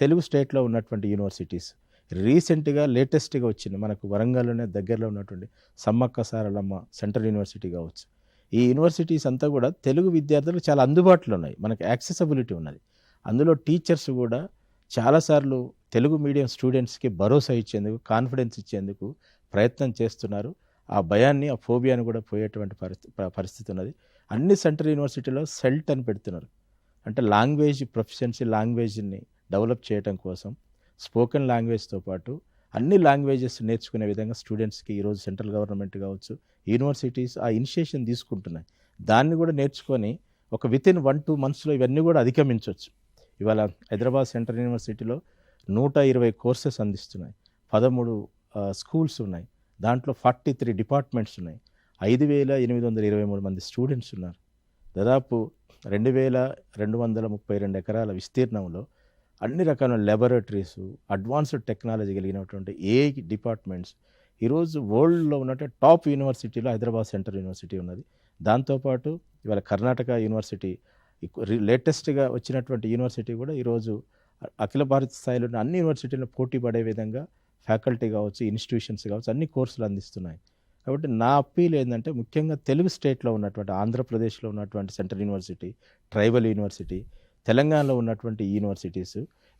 తెలుగు స్టేట్లో ఉన్నటువంటి యూనివర్సిటీస్, రీసెంట్గా లేటెస్ట్గా వచ్చింది మనకు వరంగల్లోనే దగ్గరలో ఉన్నటువంటి సమ్మక్క సారలమ్మ సెంట్రల్ యూనివర్సిటీ కావచ్చు. ఈ యూనివర్సిటీస్ అంతా కూడా తెలుగు విద్యార్థులకు చాలా అందుబాటులో ఉన్నాయి, మనకు యాక్సెసిబిలిటీ ఉన్నది. అందులో టీచర్స్ కూడా చాలాసార్లు తెలుగు మీడియం స్టూడెంట్స్కి భరోసా ఇచ్చేందుకు, కాన్ఫిడెన్స్ ఇచ్చేందుకు ప్రయత్నం చేస్తున్నారు. ఆ భయాన్ని, ఆ ఫోబియాని కూడా పోయేటువంటి పరిస్థితి ఉన్నది. అన్ని సెంట్రల్ యూనివర్సిటీలో సెల్ట్ అని పెడుతున్నారు, అంటే లాంగ్వేజ్ ప్రొఫిషియన్సీ, లాంగ్వేజ్ని డెవలప్ చేయడం కోసం స్పోకెన్ లాంగ్వేజ్తో పాటు అన్ని లాంగ్వేజెస్ నేర్చుకునే విధంగా స్టూడెంట్స్కి ఈరోజు సెంట్రల్ గవర్నమెంట్ కావచ్చు, యూనివర్సిటీస్ ఆ ఇనిషియేషన్ తీసుకుంటున్నాయి. దాన్ని కూడా నేర్చుకొని ఒక వితిన్ 1-2 monthsలో ఇవన్నీ కూడా అధిగమించవచ్చు. ఇవాళ హైదరాబాద్ సెంట్రల్ యూనివర్సిటీలో 120 కోర్సెస్ అందిస్తున్నాయి, 13 స్కూల్స్ ఉన్నాయి, దాంట్లో 43 డిపార్ట్మెంట్స్ ఉన్నాయి, 5,823 మంది స్టూడెంట్స్ ఉన్నారు. దాదాపు 2,232 ఎకరాల విస్తీర్ణంలో అన్ని రకాల లాబొరేటరీస్, అడ్వాన్స్డ్ టెక్నాలజీ కలిగినటువంటి ఏఐ డిపార్ట్మెంట్స్ ఈరోజు వరల్డ్లో ఉన్నటువంటి టాప్ యూనివర్సిటీలో హైదరాబాద్ సెంట్రల్ యూనివర్సిటీ ఉన్నది. దాంతోపాటు ఇవాళ కర్ణాటక యూనివర్సిటీ లేటెస్ట్గా వచ్చినటువంటి యూనివర్సిటీ కూడా ఈరోజు అఖిల భారత స్థాయిలో ఉన్న అన్ని యూనివర్సిటీలను పోటీ పడే విధంగా ఫ్యాకల్టీ కావచ్చు, ఇన్స్టిట్యూషన్స్ కావచ్చు, అన్ని కోర్సులు అందిస్తున్నాయి. కాబట్టి నా అప్పీల్ ఏంటంటే ముఖ్యంగా తెలుగు స్టేట్లో ఉన్నటువంటి ఆంధ్రప్రదేశ్లో ఉన్నటువంటి సెంట్రల్ యూనివర్సిటీ, ట్రైబల్ యూనివర్సిటీ, తెలంగాణలో ఉన్నటువంటి యూనివర్సిటీస్,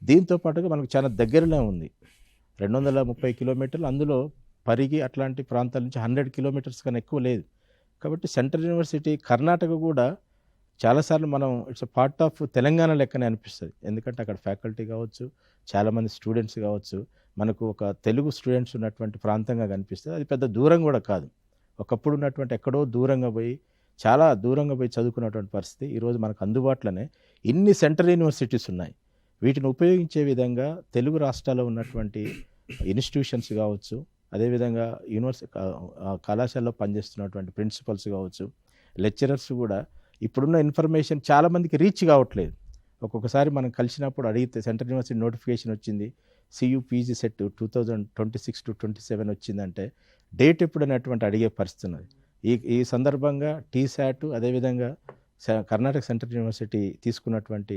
దీంతో పాటుగా మనకు చాలా దగ్గరలో ఉంది 230 కిలోమీటర్లు, అందులో పరిగి అట్లాంటి ప్రాంతాల నుంచి 100 కిలోమీటర్స్ కన్నా ఎక్కువ లేదు. కాబట్టి సెంట్రల్ యూనివర్సిటీ కర్ణాటక కూడా చాలాసార్లు మనం ఇట్స్ పార్ట్ ఆఫ్ తెలంగాణ లెక్కనే అనిపిస్తుంది. ఎందుకంటే అక్కడ ఫ్యాకల్టీ కావచ్చు, చాలామంది స్టూడెంట్స్ కావచ్చు, మనకు ఒక తెలుగు స్టూడెంట్స్ ఉన్నటువంటి ప్రాంతంగా కనిపిస్తుంది. అది పెద్ద దూరం కూడా కాదు. ఒకప్పుడు ఉన్నటువంటి ఎక్కడో దూరంగా పోయి, చాలా దూరంగా పోయి చదువుకున్నటువంటి పరిస్థితి ఈరోజు మనకు అందుబాటులోనే ఇన్ని సెంట్రల్ యూనివర్సిటీస్ ఉన్నాయి. వీటిని ఉపయోగించే విధంగా తెలుగు రాష్ట్రాల్లో ఉన్నటువంటి ఇన్స్టిట్యూషన్స్ కావచ్చు, అదేవిధంగా కళాశాలలో పనిచేస్తున్నటువంటి ప్రిన్సిపల్స్ కావచ్చు, లెక్చరర్స్ కూడా ఇప్పుడున్న ఇన్ఫర్మేషన్ చాలామందికి రీచ్ కావట్లేదు. ఒక్కొక్కసారి మనం కలిసినప్పుడు అడిగితే సెంట్రల్ యూనివర్సిటీ నోటిఫికేషన్ వచ్చింది, CU/PG సెట్ 2026 to 27 వచ్చిందంటే డేట్ ఎప్పుడు అనేటువంటి అడిగే పరిస్థితి ఉన్నది. ఈ సందర్భంగా TSAT అదేవిధంగా కర్ణాటక సెంట్రల్ యూనివర్సిటీ తీసుకున్నటువంటి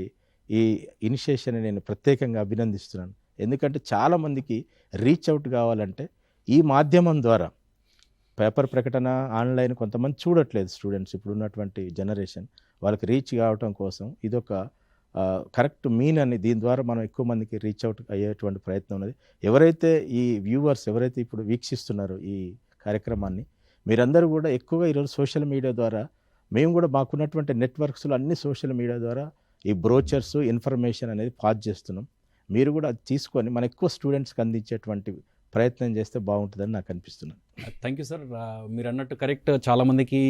ఈ ఇనిషియేషన్ నేను ప్రత్యేకంగా అభినందిస్తున్నాను. ఎందుకంటే చాలామందికి రీచ్ అవుట్ కావాలంటే ఈ మాధ్యమం ద్వారా, పేపర్ ప్రకటన, ఆన్లైన్ కొంతమంది చూడట్లేదు స్టూడెంట్స్, ఇప్పుడు ఉన్నటువంటి జనరేషన్ వాళ్ళకి రీచ్ కావటం కోసం ఇదొక కరెక్ట్ మీన్ అని, దీని ద్వారా మనం ఎక్కువ మందికి రీచ్ అవుట్ అయ్యేటువంటి ప్రయత్నం ఉన్నది. ఎవరైతే ఈ వ్యూవర్స్ ఎవరైతే ఇప్పుడు వీక్షిస్తున్నారో ఈ కార్యక్రమాన్ని, మీరందరూ కూడా ఎక్కువగా ఈరోజు సోషల్ మీడియా ద్వారా, మేము కూడా మాకున్నటువంటి నెట్వర్క్స్లో అన్ని సోషల్ మీడియా ద్వారా ఈ బ్రోచర్స్ ఇన్ఫర్మేషన్ అనేది పాస్ చేస్తున్నాం. మీరు కూడా అది తీసుకొని మన ఎక్కువ స్టూడెంట్స్కి అందించేటువంటి ప్రయత్నం చేస్తే బాగుంటుందని నాకు అనిపిస్తున్నాను. Thank you sir. మీరు అన్నట్టు కరెక్ట్. చాలామందికి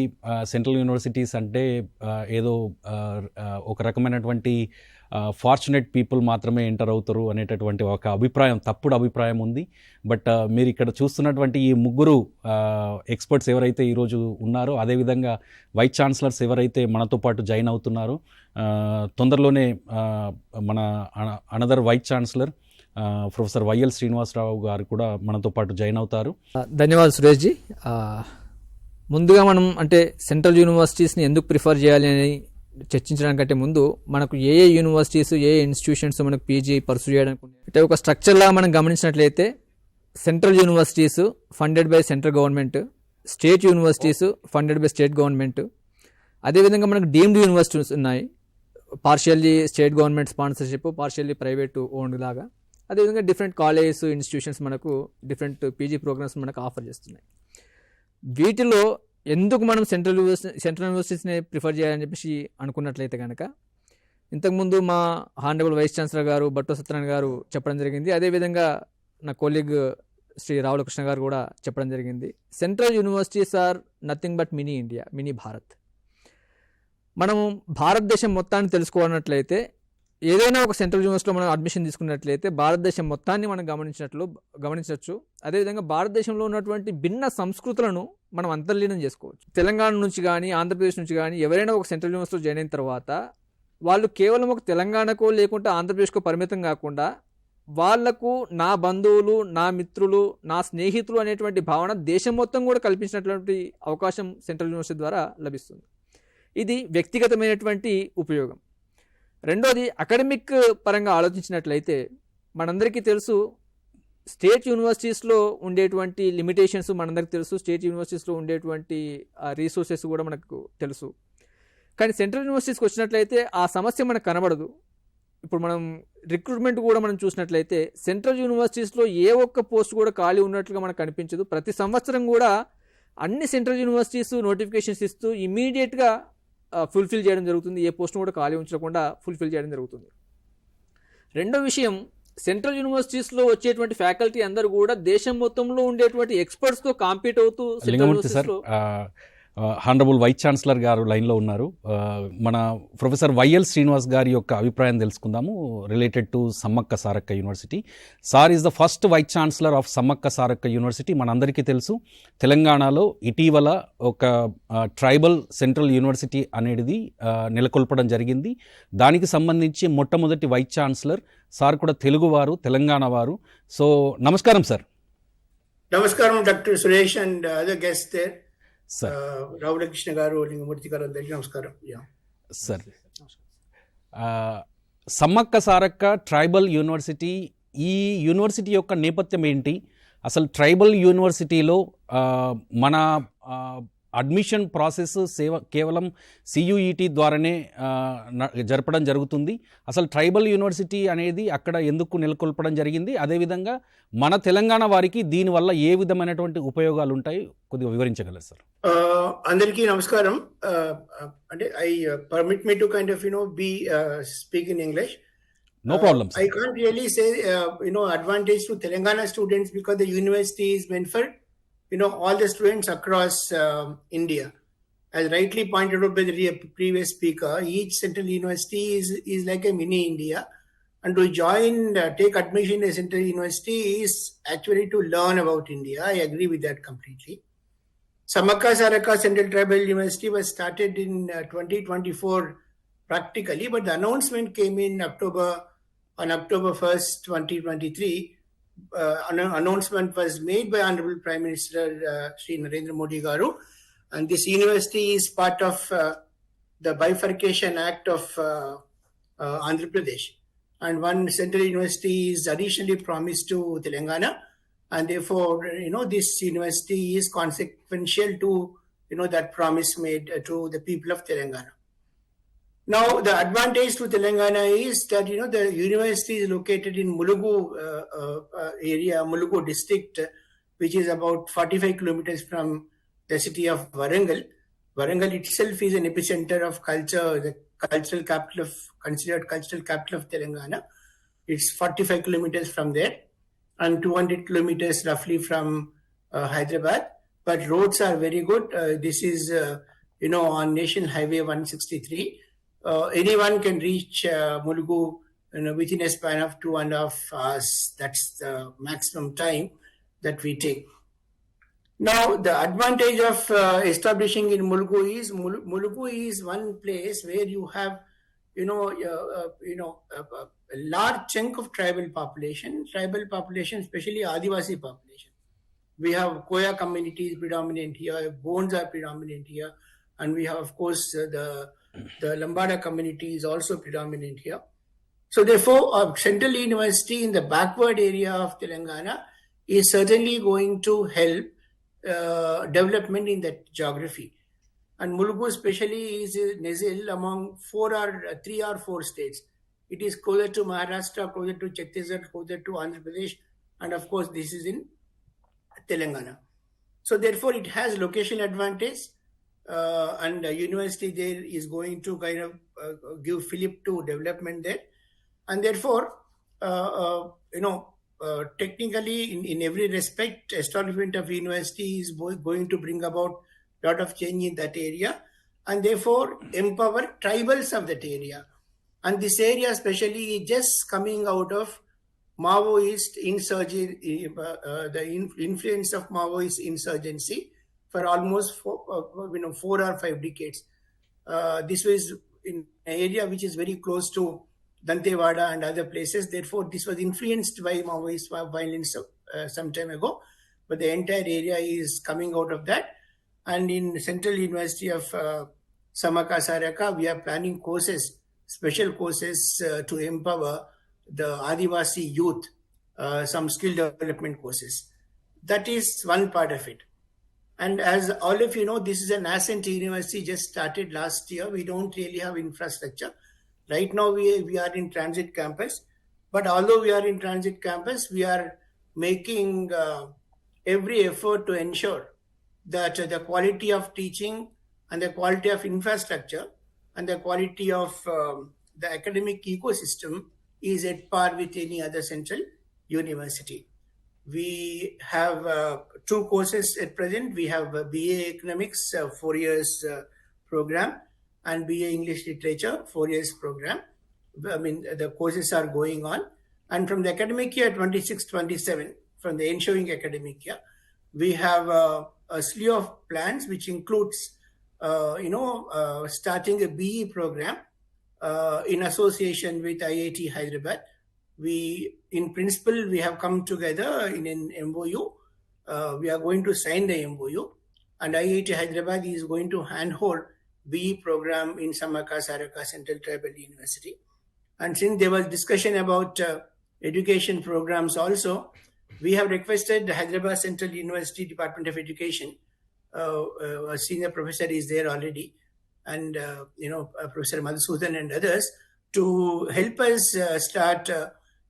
సెంట్రల్ యూనివర్సిటీస్ అంటే ఏదో ఒక రకమైనటువంటి ఫార్చునేట్ పీపుల్ మాత్రమే ఎంటర్ అవుతారు అనేటటువంటి ఒక అభిప్రాయం, తప్పుడు అభిప్రాయం ఉంది. బట్ మీరు ఇక్కడ చూస్తున్నటువంటి ఈ ముగ్గురు ఎక్స్పర్ట్స్ ఎవరైతే ఈరోజు ఉన్నారో, అదేవిధంగా వైస్ ఛాన్సలర్స్ ఎవరైతే మనతో పాటు జాయిన్ అవుతున్నారో, తొందరలోనే మన another vice chancellor professor YL Srinivasarao గారు కూడా మనతో పాటు జాయిన్ అవుతారు. ధన్యవాదాలు సురేష్ జీ. ముందుగా మనం అంటే సెంట్రల్ యూనివర్సిటీస్ని ఎందుకు ప్రిఫర్ చేయాలి అని చర్చించడానికంటే ముందు మనకు ఏ యూనివర్సిటీస్, ఏ ఇన్స్టిట్యూషన్స్ మనకు పీజీ పర్సూ చేయడానికి అంటే ఒక స్ట్రక్చర్లా మనం గమనించినట్లయితే central universities funded by central government, state universities funded by state government, అదేవిధంగా మనకు డీమ్డ్ యూనివర్సిటీస్ ఉన్నాయి, partially state government sponsorship, partially private owned లాగా. అదేవిధంగా డిఫరెంట్ కాలేజెస్, ఇన్స్టిట్యూషన్స్ మనకు డిఫరెంట్ పీజీ ప్రోగ్రామ్స్ మనకు ఆఫర్ చేస్తున్నాయి. వీటిలో ఎందుకు మనం సెంట్రల్ యూనివర్సిటీస్ని ప్రిఫర్ చేయాలని చెప్పేసి అనుకున్నట్లయితే కనుక, ఇంతకుముందు మా హానరబుల్ వైస్ ఛాన్సలర్ గారు భట్టో సత్యనారాయణ గారు చెప్పడం జరిగింది, అదేవిధంగా నా కొలీగ్ శ్రీ రావుల కృష్ణ గారు కూడా చెప్పడం జరిగింది. Central universities are nothing but mini India, mini Bharat. మనం భారతదేశం మొత్తాన్ని తెలుసుకోవాలన్నట్లయితే ఏదైనా ఒక సెంట్రల్ యూనివర్సిటీలో మనం అడ్మిషన్ తీసుకున్నట్లయితే భారతదేశం మొత్తాన్ని మనం గమనించవచ్చు. అదేవిధంగా భారతదేశంలో ఉన్నటువంటి భిన్న సంస్కృతులను మనం అంతర్లీనం చేసుకోవచ్చు. తెలంగాణ నుంచి కానీ, ఆంధ్రప్రదేశ్ నుంచి కానీ ఎవరైనా ఒక సెంట్రల్ యూనివర్సిటీలో జాయిన్ అయిన తర్వాత వాళ్ళు కేవలం ఒక తెలంగాణకో లేకుంటే ఆంధ్రప్రదేశ్కో పరిమితం కాకుండా వాళ్లకు నా బంధువులు, నా మిత్రులు, నా స్నేహితులు అనేటువంటి భావన దేశం మొత్తం కూడా కల్పించినటువంటి అవకాశం సెంట్రల్ యూనివర్సిటీ ద్వారా లభిస్తుంది. ఇది వ్యక్తిగతమైనటువంటి ఉపయోగం. రెండోది, అకాడమిక్ పరంగా ఆలోచించినట్లయితే మనందరికీ తెలుసు స్టేట్ యూనివర్సిటీస్లో ఉండేటువంటి లిమిటేషన్స్ మనందరికీ తెలుసు, స్టేట్ యూనివర్సిటీస్లో ఉండేటువంటి రీసోర్సెస్ కూడా మనకు తెలుసు. కానీ సెంట్రల్ యూనివర్సిటీస్కి వచ్చినట్లయితే ఆ సమస్య మనకు కనబడదు. ఇప్పుడు మనం రిక్రూట్మెంట్ కూడా మనం చూసినట్లయితే సెంట్రల్ యూనివర్సిటీస్లో ఏ ఒక్క పోస్ట్ కూడా ఖాళీ ఉన్నట్లుగా మనకు కనిపించదు. ప్రతి సంవత్సరం కూడా అన్ని సెంట్రల్ యూనివర్సిటీస్ నోటిఫికేషన్స్ ఇస్తూ ఇమీడియట్గా ఫుల్ఫిల్ చేయడం జరుగుతుంది. ఏ పోస్ట్ను కూడా ఖాళీ ఉంచకుండా ఫుల్ఫిల్ చేయడం జరుగుతుంది. రెండో విషయం, సెంట్రల్ యూనివర్సిటీస్లో వచ్చేటువంటి ఫ్యాకల్టీ అందరూ కూడా దేశం మొత్తంలో ఉండేటువంటి ఎక్స్పర్ట్స్తో కాంపీట్ అవుతూ Lingamurthy sir, honourable vice chancellor గారు లైన్లో ఉన్నారు. మన ప్రొఫెసర్ వైఎల్ శ్రీనివాస్ గారి యొక్క అభిప్రాయం తెలుసుకుందాము related to Sammakka Sarakka university. Sir is the first vice chancellor of Sammakka Sarakka university. మనందరికీ తెలుసు తెలంగాణలో ఇటీవల ఒక ట్రైబల్ సెంట్రల్ యూనివర్సిటీ అనేది నెలకొల్పడం జరిగింది. దానికి సంబంధించి మొట్టమొదటి వైస్ ఛాన్సలర్ సార్ కూడా తెలుగువారు, తెలంగాణ వారు. సో నమస్కారం సార్. నమస్కారం doctor Suresh and other guest there. Sir Ravula Krishna garu, Lingamurthy garu, అందరికీ నమస్కారం. Sir Sammakka Sarakka tribal university, ఈ యూనివర్సిటీ యొక్క నేపథ్యం ఏంటి? అసలు ట్రైబల్ యూనివర్సిటీలో మన అడ్మిషన్ ప్రాసెస్ కేవలం సియుఈటి ద్వారానే జరపడం జరుగుతుంది. అసలు ట్రైబల్ యూనివర్సిటీ అనేది అక్కడ ఎందుకు నెలకొల్పడం జరిగింది? అదేవిధంగా మన తెలంగాణ వారికి దీనివల్ల ఏ విధమైనటువంటి ఉపయోగాలు ఉంటాయి కొద్దిగా వివరించగలరు సార్? అందరికీ నమస్కారం. అంటే I permit me to kind of be speak in English. No problem, sir. I can't really say advantage to Telangana students because the university is meant for all the students across India. As rightly pointed out by the previous speaker, each central university is like a mini India, and to join take admission in a central university is actually to learn about India. I agree with that completely. Samakka Saraka Central Tribal University was started in 2024 practically, but the announcement came in on October 1st, 2023. An announcement was made by Honorable Prime Minister Shri Narendra Modi Garu, and this university is part of the Bifurcation Act of Andhra Pradesh, and one central university is additionally promised to Telangana, and therefore this university is consequential to that promise made to the people of Telangana. Now, the advantage to Telangana is that, the university is located in Mulugu area, Mulugu district, which is about 45 kilometers from the city of Warangal. Warangal itself is an epicenter of culture, the considered cultural capital of Telangana. It's 45 kilometers from there and 200 kilometers roughly from Hyderabad. But roads are very good. This is, on National Highway 163. Anyone can reach Mulugu within a span of 2.5 hours. That's the maximum time that we take. Now, the advantage of establishing in Mulugu is one place where you have, a large chunk of tribal population, especially Adivasi population. We have Koya communities predominant here, Bones are predominant here, and we have, of course, the Lambada community is also predominant here. So therefore, a central university in the backward area of Telangana is certainly going to help development in that geography. And Mulugu especially is Nezil among 3 or 4 states. It is closer to Maharashtra, closer to Chhattisgarh, closer to Andhra Pradesh, and of course this is in Telangana. So therefore it has location advantage. And the university there is going to kind of give fillip to development there, and therefore technically in every respect establishment of university is going to bring about lot of change in that area, and therefore empower tribals of that area. And this area especially is just coming out of Maoist insurgency, the influence of Maoist insurgency for almost 4 or 5 decades. This was in an area which is very close to Dantewada and other places. Therefore, this was influenced by Maoist violence some time ago. But the entire area is coming out of that. And in Central University of Samakka Saraka, we are planning special courses to empower the Adivasi youth, some skill development courses. That is one part of it. And as all of you know, this is a nascent university, just started last year. We don't really have infrastructure. Right now, we are in transit campus. But although we are in transit campus, we are making every effort to ensure that the quality of teaching and the quality of infrastructure and the quality of the academic ecosystem is at par with any other central university. We have 2 courses at present. We have BA Economics, 4 years program, and BA English Literature, 4 years program. I mean, the courses are going on. And from the academic year 26-27, from the ensuing academic year, we have a slew of plans, which includes, starting a BE program in association with IIT Hyderabad. In principle, we have come together in an MOU. We are going to sign the MOU, and IIT Hyderabad is going to handhold BE program in Samakka Saraka Central Tribal University. And since there was discussion about education programs also, we have requested the Hyderabad Central University Department of Education. A senior professor is there already, and Professor Madhusudan and others, to help us start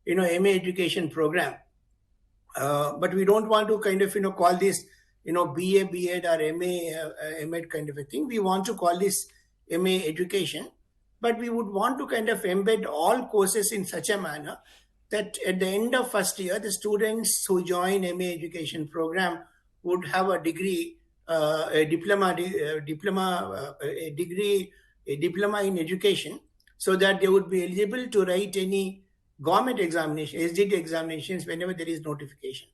MA education program. But we don't want to kind of call this BA, BEd or MA, MEd kind of a thing. We want to call this MA education, but we would want to kind of embed all courses in such a manner that at the end of first year, the students who join MA education program would have a degree, a diploma in education, so that they would be eligible to write any government examination, SDT examinations, whenever there is notification.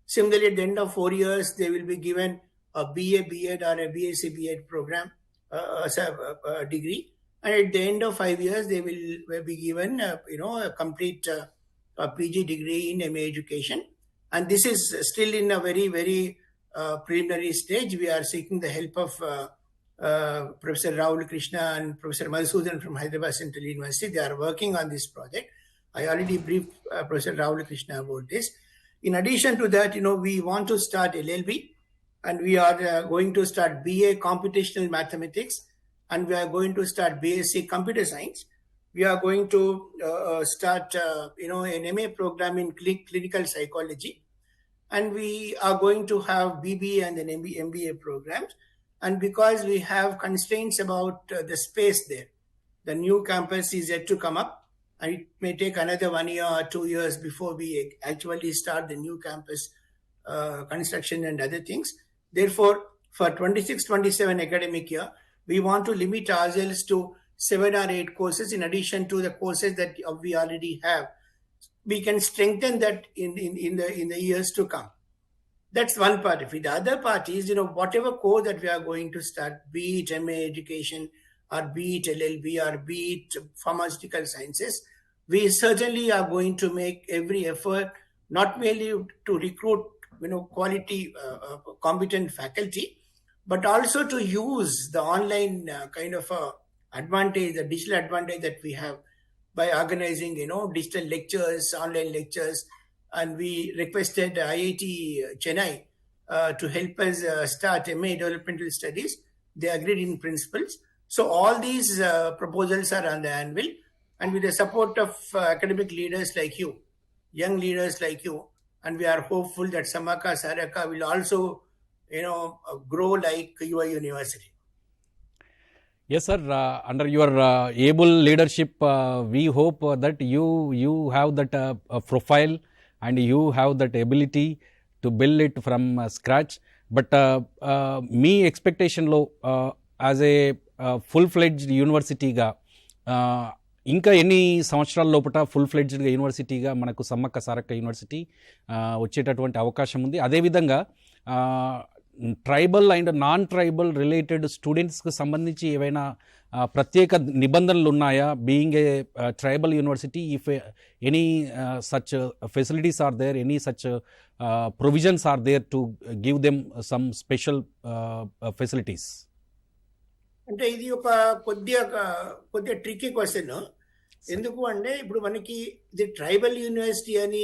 Similarly, at the end of 4 years, they will be given a BA, BEd or a BSc, BEd program as a degree. And at the end of 5 years, they will be given, a complete PG degree in MA education. And this is still in a very, very preliminary stage. We are seeking the help of Professor Rahul Krishna and Professor Madhusudan from Hyderabad Central University. They are working on this project. I already briefed Professor Rahul Krishna about this. In addition to that, we want to start LLB, and we are going to start BA Computational Mathematics, and we are going to start BSc Computer Science. We are going to start, an MA program in clinical psychology, and we are going to have BBA and an MBA programs. And because we have constraints about the space there, the new campus is yet to come up, and it may take another 1 year or 2 years before we actually start the new campus construction and other things. Therefore, for 26-27 academic year, we want to limit ourselves to 7 or 8 courses in addition to the courses that we already have. We can strengthen that in the years to come. That's one part of it. The other part is, whatever course that we are going to start, be it MA education or be it LLB or be it pharmaceutical sciences, we certainly are going to make every effort, not merely to recruit, quality, competent faculty, but also to use the online kind of advantage, the digital advantage that we have by organizing, digital lectures, online lectures. And we requested IIT Chennai to help us start MA developmental studies. They agreed in principles. So all these proposals are on the anvil, and with the support of academic leaders like you, young leaders like you, and we are hopeful that Samakka Saraka will also, grow like your university. Yes, sir. Under your able leadership, we hope that you have that profile and you have that ability to build it from scratch. But me expectation lo as a full fledged university ga ఇంకా ఎన్ని సంవత్సరాల లోపల full ఫ్లెడ్జ్డ్గా యూనివర్సిటీగా మనకు Sammakka Sarakka university వచ్చేటటువంటి అవకాశం ఉంది. అదేవిధంగా tribal and non tribal related స్టూడెంట్స్కి సంబంధించి ఏవైనా ప్రత్యేక నిబంధనలు ఉన్నాయా? Being a tribal university, if any such facilities are there, any such provisions are there to give them some special facilities? అంటే ఇది ఒక కొద్దిగా ట్రికీ క్వశ్చన్. ఎందుకు అంటే ఇప్పుడు మనకి ఇది ట్రైబల్ యూనివర్సిటీ అని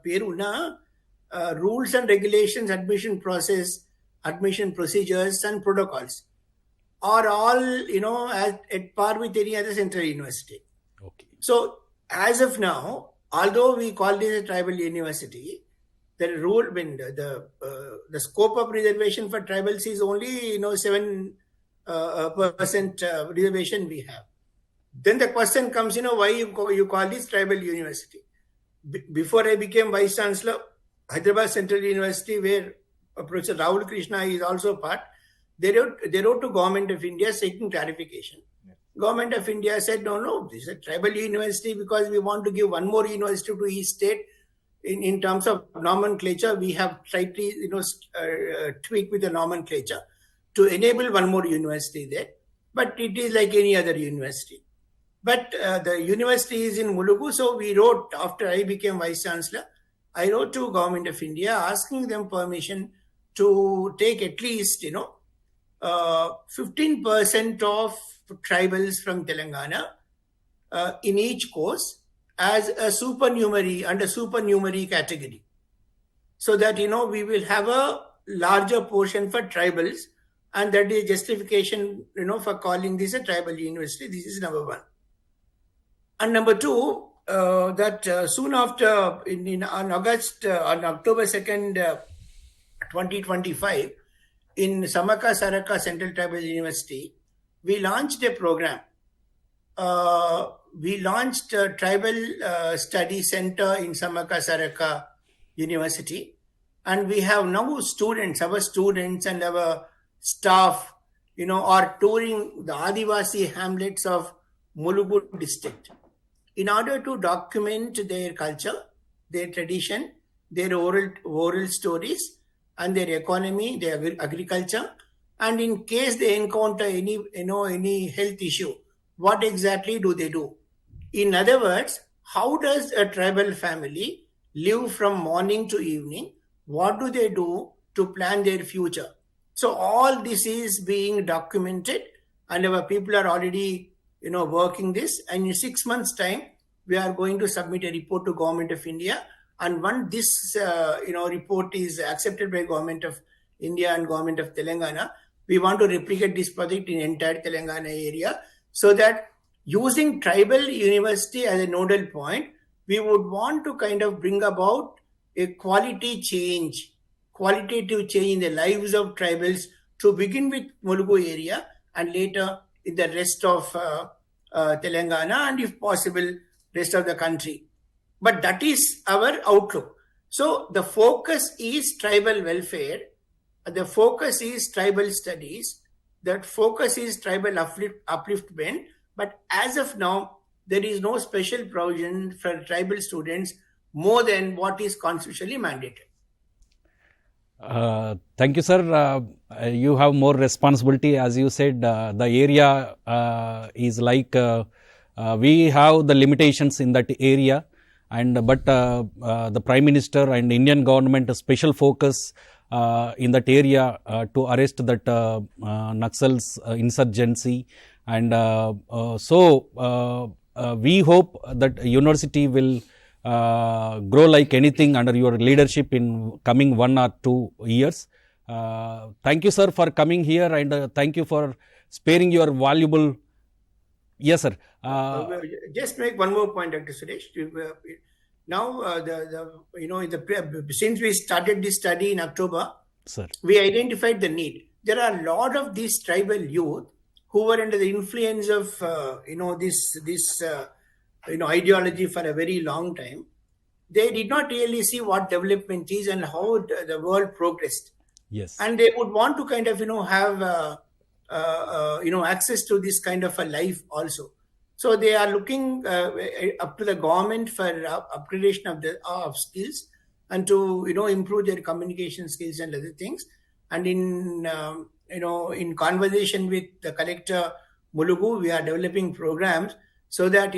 పేరు ఉన్న rules and regulations, admission process, admission procedures and protocols are all, at par with any other central university. Okay. So as of now, although we call this a tribal university, the rule, the scope of reservation for tribals is only, 7% reservation we have. Then the question comes, why you call this tribal university? Before I became Vice Chancellor, Hyderabad Central University, where Professor Rahul Krishna is also part, they wrote to Government of India seeking clarification. Government of India said, no, this is a tribal university because we want to give one more university to each state. In terms of nomenclature, we have slightly tweaked with the nomenclature to enable one more university there. But it is like any other university. But the university is in Mulugu, so we wrote, after I became Vice Chancellor, I wrote to Government of India asking them permission to take at least 15% of tribals from Telangana in each course as a supernumerary, under supernumerary category, so that we will have a larger portion for tribals, and that is justification for calling this a tribal university. This is number one. And number two, that soon after, on October 2nd, 2025, in Samaka Saraka Central Tribal University, we launched a program. We launched a Tribal Study Center in Samaka Saraka University, and we have now our students and our staff, are touring the Adivasi hamlets of Mulugu district in order to document their culture, their tradition, their oral stories, and their economy, their agriculture, and in case they encounter any health issue, what exactly do they do? In other words, how does a tribal family live from morning to evening? What do they do to plan their future? So all this is being documented, and our people are already working this, and in 6 months' time, we are going to submit a report to Government of India. And once this, report is accepted by Government of India and Government of Telangana, we want to replicate this project in entire Telangana area, so that using tribal university as a nodal point, we would want to kind of bring about a qualitative change in the lives of tribals, to begin with Mulugu area and later in the rest of Telangana, and if possible, rest of the country. But that is our outlook. So the focus is tribal welfare, the focus is tribal studies, that focus is tribal upliftment. But as of now, there is no special provision for tribal students more than what is constitutionally mandated. Thank you, sir. You have more responsibility. As you said, the area is like we have the limitations in that area, but the Prime Minister and Indian government a special focus in that area to arrest that Naxals insurgency, and so we hope that university will grow like anything under your leadership in coming 1 or 2 years. Thank you, sir, for coming here, and thank you for sparing your valuable. Yes, sir. Just make one more point, Dr. Suresh. Now, since we started this study in October, sir, we identified the need. There are a lot of these tribal youth who were under the influence of this ideology for a very long time. They did not really see what development is and how the world progressed. Yes. And they would want to kind of have access to this kind of a life also. So they are looking up to the government for upgradation of skills, and to improve their communication skills and other things. And in conversation with the collector Mulugu, we are developing programs so that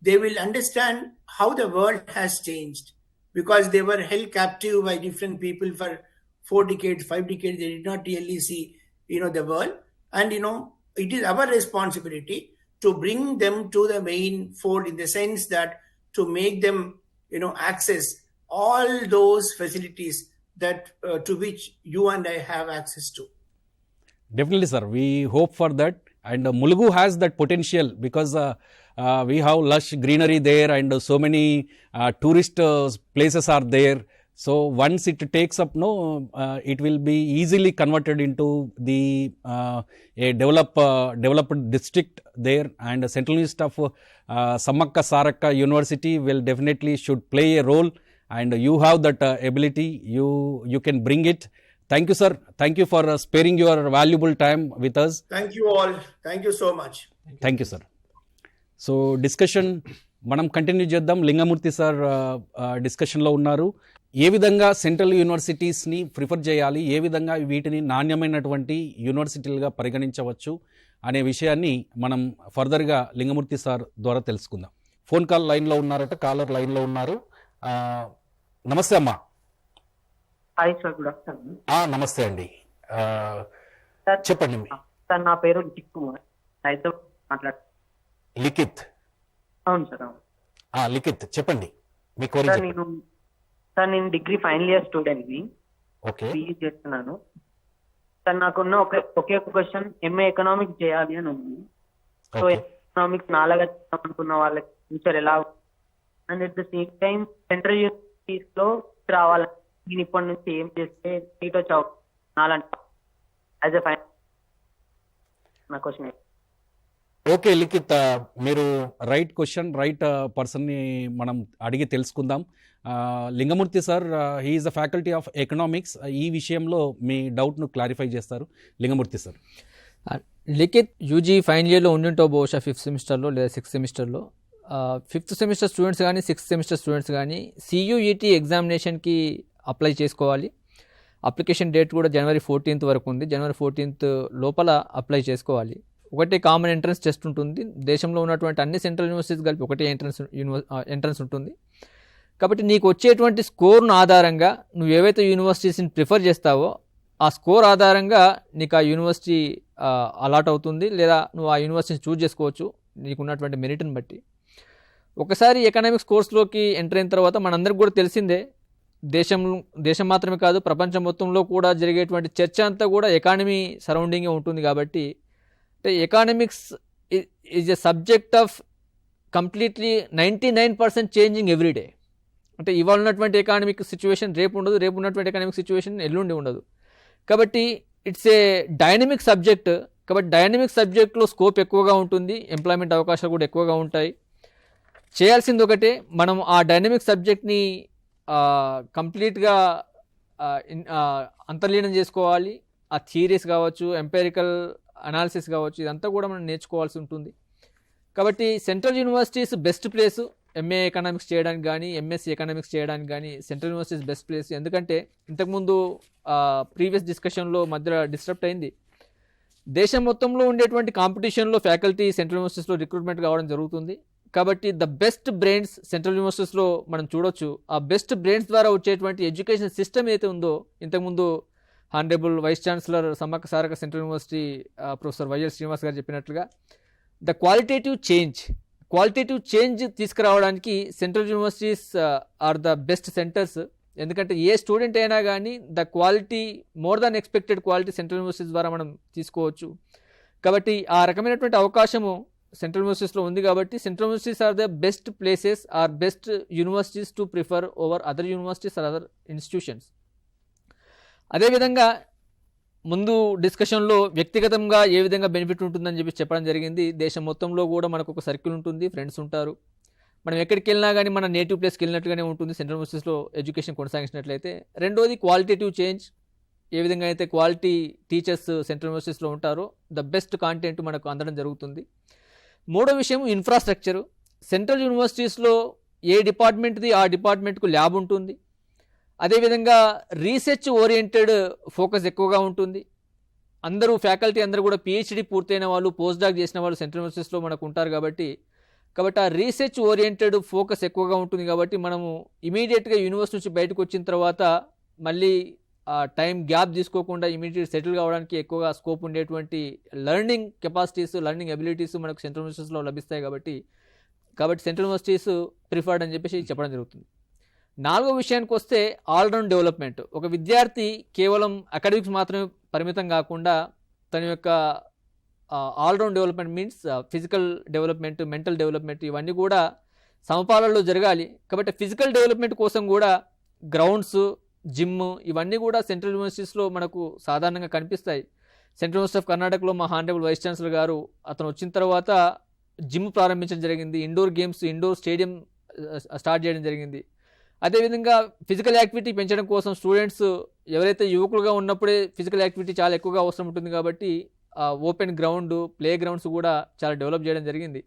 they will understand how the world has changed, because they were held captive by different people for 4 decades, 5 decades. They did not really see the world, and it is our responsibility to bring them to the main fold, in the sense that to make them access all those facilities that to which you and I have access to. Definitely, sir. We hope for that, and Mulugu has that potential, because we have lush greenery there, and so many tourist places are there. So once it takes up, it will be easily converted into the a developed district there, and the Central University of Samaka Saraka University will definitely should play a role, and you have that ability. You can bring it. Thank you, sir. Thank you for sparing your valuable time with us. Thank you all. Thank you so much. Thank you sir. So discussion మనం continue చేద్దాం. Lingamurthy sir డిస్కషన్లో ఉన్నారు. ఏ విధంగా central యూనివర్సిటీస్ని prefer చేయాలి, ఏ విధంగా వీటిని నాణ్యమైనటువంటి యూనివర్సిటీలుగా పరిగణించవచ్చు అనే విషయాన్ని మనం ఫర్దర్గా లింగమూర్తి సార్ ద్వారా తెలుసుకుందాం. ఫోన్ కాల్ లైన్లో ఉన్నారట, కాలర్ లైన్లో ఉన్నారు. నమస్తే అమ్మా. Hi sir, good afternoon. నమస్తే అండి, సార్ చెప్పండి. సార్ నా పేరు లిఖిత్ కుమార్, హైదరాబాద్ మాట్లాడు. లిఖిత్? అవును సార్, అవును. లిఖిత్ చెప్పండి మీ సార్ కోరిక. నేను డిగ్రీ ఫైనల్ ఇయర్ స్టూడెంట్ని, ఓకే. పీజీ చేస్తున్నాను. సార్ నాకున్న ఒకే ఒక క్వశ్చన్, ఎంఏ ఎకనామిక్స్ చేయాలి అని ఉంది. సో ఎకనామిక్స్ నాలుగా అనుకున్న వాళ్ళకి ఫ్యూచర్ ఎలా, and at the same time central universities లో రావాలని, నేను ఇప్పటి నుంచి ఏం చేస్తే సీట్ వచ్చి నాలంట యాజ్ ఎ ఫైనల్ నా క్వశ్చన్. ఓకే లిఖిత్, మీరు రైట్ క్వశ్చన్, రైట్ పర్సన్ని మనం అడిగి తెలుసుకుందాం. Lingamurthy sir, he is the faculty of economics. ఈ విషయంలో మీ డౌట్ను క్లారిఫై చేస్తారు Lingamurthy sir. Likhit UG final ఇయర్లో ఉండింటావు బహుశా 5th సెమిస్టర్లో లేదా 6th సెమిస్టర్లో. 5th సెమిస్టర్ స్టూడెంట్స్ కానీ 6th సెమిస్టర్ స్టూడెంట్స్ కానీ CUET ఎగ్జామినేషన్కి అప్లై చేసుకోవాలి. అప్లికేషన్ డేట్ కూడా January 14th వరకు ఉంది. January 14th లోపల అప్లై చేసుకోవాలి. ఒకటే కామన్ ఎంట్రన్స్ టెస్ట్ ఉంటుంది. దేశంలో ఉన్నటువంటి అన్ని సెంట్రల్ యూనివర్సిటీస్ కలిపి ఒకటే ఎంట్రన్స్ ఉంటుంది. కాబట్టి నీకు వచ్చేటువంటి స్కోర్ను ఆధారంగా నువ్వు ఏవైతే యూనివర్సిటీస్ని ప్రిఫర్ చేస్తావో ఆ స్కోర్ ఆధారంగా నీకు ఆ యూనివర్సిటీ అలాట్ అవుతుంది, లేదా నువ్వు ఆ యూనివర్సిటీని చూజ్ చేసుకోవచ్చు నీకు ఉన్నటువంటి మెరిట్ని బట్టి. ఒకసారి ఎకనామిక్స్ కోర్సులోకి ఎంటర్ అయిన తర్వాత మనందరికి కూడా తెలిసిందే, దేశం మాత్రమే కాదు ప్రపంచం మొత్తంలో కూడా జరిగేటువంటి చర్చ అంతా కూడా ఎకానమీ సరౌండింగే ఉంటుంది. కాబట్టి అంటే economics is a subject of completely 99% changing everyday. అంటే ఇవాళ ఉన్నటువంటి ఎకానమిక్ సిచ్యువేషన్ రేపు ఉండదు, రేపు ఉన్నటువంటి ఎకానమిక్ సిచ్యువేషన్ ఎల్లుండి ఉండదు. కాబట్టి ఇట్స్ ఏ డైనమిక్ సబ్జెక్ట్. కాబట్టి డైనమిక్ సబ్జెక్ట్లో స్కోప్ ఎక్కువగా ఉంటుంది, ఎంప్లాయ్మెంట్ అవకాశాలు కూడా ఎక్కువగా ఉంటాయి. చేయాల్సింది ఒకటే, మనం ఆ డైనమిక్ సబ్జెక్ట్ని కంప్లీట్గా అంతర్లీనం చేసుకోవాలి. ఆ థియరీస్ కావచ్చు, ఎంపెరికల్ అనాలిసిస్ కావచ్చు, ఇదంతా కూడా మనం నేర్చుకోవాల్సి ఉంటుంది. కాబట్టి central universities best place MA economics చేయడానికి కానీ ఎంఎస్సీ ఎకనామిక్స్ చేయడానికి కానీ సెంట్రల్ యూనివర్సిటీస్ బెస్ట్ ప్లేస్. ఎందుకంటే ఇంతకుముందు ప్రీవియస్ డిస్కషన్లో మధ్యలో డిస్టర్బ్ అయింది. దేశం మొత్తంలో ఉండేటువంటి కాంపిటీషన్లో ఫ్యాకల్టీ సెంట్రల్ యూనివర్సిటీస్లో రిక్రూట్మెంట్ కావడం జరుగుతుంది. కాబట్టి ద బెస్ట్ బ్రెయిన్స్ సెంట్రల్ యూనివర్సిటీస్లో మనం చూడొచ్చు. ఆ బెస్ట్ బ్రెయిన్స్ ద్వారా వచ్చేటువంటి ఎడ్యుకేషన్ సిస్టమ్ ఏదైతే ఉందో, ఇంతకుముందు honourable vice chancellor Sammakka Sarakka central university professor YL Srinivas గారు చెప్పినట్లుగా ద క్వాలిటేటివ్ చేంజ్ తీసుకురావడానికి central universities are the best centres. ఎందుకంటే ఏ స్టూడెంట్ అయినా కానీ the quality more than expected quality central universities ద్వారా మనం తీసుకోవచ్చు. కాబట్టి ఆ రకమైనటువంటి అవకాశము సెంట్రల్ యూనివర్సిటీస్లో ఉంది. కాబట్టి central universities are the best places or best universities to prefer over other universities or other institutions. అదేవిధంగా ముందు డిస్కషన్లో వ్యక్తిగతంగా ఏ విధంగా బెనిఫిట్ ఉంటుందని చెప్పడం జరిగింది. దేశం మొత్తంలో కూడా మనకు ఒక సర్కిల్ ఉంటుంది, ఫ్రెండ్స్ ఉంటారు. మనం ఎక్కడికి వెళ్ళినా కానీ మన నేటివ్ ప్లేస్కి వెళ్ళినట్టుగానే ఉంటుంది సెంట్రల్ యూనివర్సిటీస్లో ఎడ్యుకేషన్ కొనసాగించినట్లయితే. రెండోది క్వాలిటేటివ్ చేంజ్. ఏ విధంగా అయితే క్వాలిటీ టీచర్స్ సెంట్రల్ యూనివర్సిటీస్లో ఉంటారో ద బెస్ట్ కాంటెంట్ మనకు అందడం జరుగుతుంది. మూడో విషయం ఇన్ఫ్రాస్ట్రక్చరు. సెంట్రల్ యూనివర్సిటీస్లో ఏ డిపార్ట్మెంట్ది ఆ డిపార్ట్మెంట్కు ల్యాబ్ ఉంటుంది. అదేవిధంగా రీసెర్చ్ ఓరియంటెడ్ ఫోకస్ ఎక్కువగా ఉంటుంది. అందరూ ఫ్యాకల్టీ అందరూ కూడా PhD పూర్తయిన వాళ్ళు, పోస్ట్ డాక్ చేసిన వాళ్ళు సెంట్రల్ యూనివర్సిటీస్లో మనకు ఉంటారు. కాబట్టి ఆ రీసెర్చ్ ఓరియంటెడ్ ఫోకస్ ఎక్కువగా ఉంటుంది. కాబట్టి మనము ఇమీడియట్గా యూనివర్సిటీ నుంచి బయటకు వచ్చిన తర్వాత మళ్ళీ టైం గ్యాప్ తీసుకోకుండా ఇమీడియట్ సెటిల్ కావడానికి ఎక్కువగా స్కోప్ ఉండేటువంటి లెర్నింగ్ కెపాసిటీస్, లెర్నింగ్ ఎబిలిటీస్ మనకు సెంట్రల్ యూనివర్సిటీస్లో లభిస్తాయి. కాబట్టి సెంట్రల్ యూనివర్సిటీస్ ప్రిఫర్డ్ అని చెప్పేసి చెప్పడం జరుగుతుంది. నాలుగో విషయానికి వస్తే ఆల్రౌండ్ డెవలప్మెంట్. ఒక విద్యార్థి కేవలం అకాడమిక్స్ మాత్రమే పరిమితం కాకుండా తన యొక్క all round development means physical development, mental development ఇవన్నీ కూడా సమపాలనలో జరగాలి. కాబట్టి ఫిజికల్ డెవలప్మెంట్ కోసం కూడా గ్రౌండ్స్, జిమ్ ఇవన్నీ కూడా సెంట్రల్ యూనివర్సిటీస్లో మనకు సాధారణంగా కనిపిస్తాయి. సెంట్రల్ యూనివర్సిటీ ఆఫ్ కర్ణాటకలో మా హానరబుల్ వైస్ ఛాన్సలర్ గారు అతను వచ్చిన తర్వాత జిమ్ ప్రారంభించడం జరిగింది. Indoor games, indoor stadium start చేయడం జరిగింది. అదేవిధంగా ఫిజికల్ యాక్టివిటీ పెంచడం కోసం స్టూడెంట్స్ ఎవరైతే యువకులుగా ఉన్నప్పుడే ఫిజికల్ యాక్టివిటీ చాలా ఎక్కువగా అవసరం ఉంటుంది కాబట్టి ఓపెన్ గ్రౌండ్, ప్లే గ్రౌండ్స్ కూడా చాలా డెవలప్ చేయడం జరిగింది.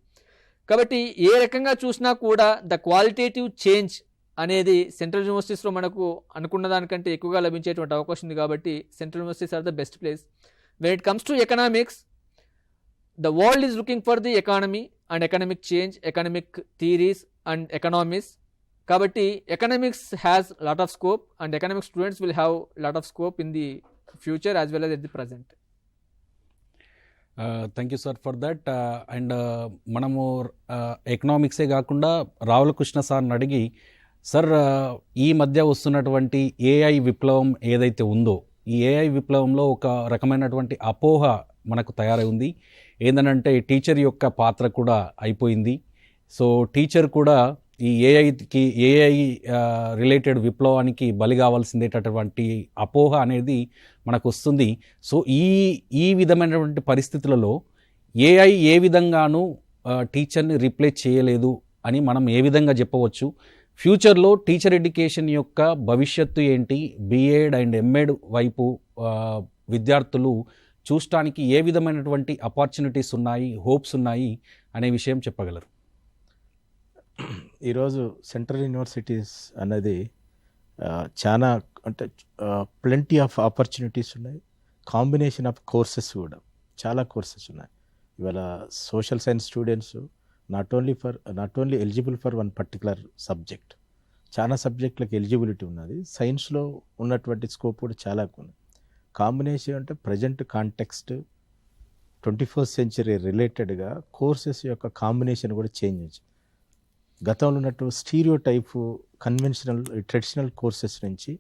కాబట్టి ఏ రకంగా చూసినా కూడా ద క్వాలిటేటివ్ చేంజ్ అనేది సెంట్రల్ యూనివర్సిటీస్లో మనకు అనుకున్న దానికంటే ఎక్కువగా లభించేటువంటి అవకాశం ఉంది. కాబట్టి central universities are the best place. When it comes to economics, the world is looking for the economy and economic change, economic theories and economies. కాబట్టి economics has lot of scope and economic students will have lot of scope in the future as well as at the present. Thank you sir for that. And మనము ఎకనామిక్సే కాకుండా రావుల కృష్ణ సార్ని అడిగి, sir ఈ మధ్య వస్తున్నటువంటి AI విప్లవం ఏదైతే ఉందో, ఈ ఏఐ విప్లవంలో ఒక రకమైనటువంటి అపోహ మనకు తయారై ఉంది. ఏంటంటే టీచర్ యొక్క పాత్ర కూడా అయిపోయింది. సో టీచర్ కూడా ఈ ఏఐ రిలేటెడ్ విప్లవానికి బలి కావాల్సిందేటటువంటి అపోహ అనేది మనకు వస్తుంది. సో ఈ విధమైనటువంటి పరిస్థితులలో ఏఐ ఏ విధంగానూ టీచర్ని రీప్లేస్ చేయలేదు అని మనం ఏ విధంగా చెప్పవచ్చు? ఫ్యూచర్లో టీచర్ ఎడ్యుకేషన్ యొక్క భవిష్యత్తు ఏంటి? బిఎడ్ అండ్ ఎంఎడ్ వైపు విద్యార్థులు చూడటానికి ఏ విధమైనటువంటి ఆపర్చునిటీస్ ఉన్నాయి, హోప్స్ ఉన్నాయి అనే విషయం చెప్పగలరు? ఈరోజు సెంట్రల్ యూనివర్సిటీస్ అనేది చాలా అంటే ప్లెంటీ ఆఫ్ ఆపర్చునిటీస్ ఉన్నాయి. కాంబినేషన్ ఆఫ్ కోర్సెస్ కూడా చాలా కోర్సెస్ ఉన్నాయి. ఇవాళ social science students not only eligible for one particular subject, చాలా సబ్జెక్టులకు ఎలిజిబిలిటీ ఉన్నది. సైన్స్లో ఉన్నటువంటి స్కోప్ కూడా చాలా ఎక్కువ ఉంది. కాంబినేషన్ అంటే ప్రజెంట్ కాంటెక్స్ట్ 21st century రిలేటెడ్గా కోర్సెస్ యొక్క కాంబినేషన్ కూడా చేంజ్ వచ్చింది. గతంలో ఉన్నట్టు stereo type conventional traditional courses నుంచి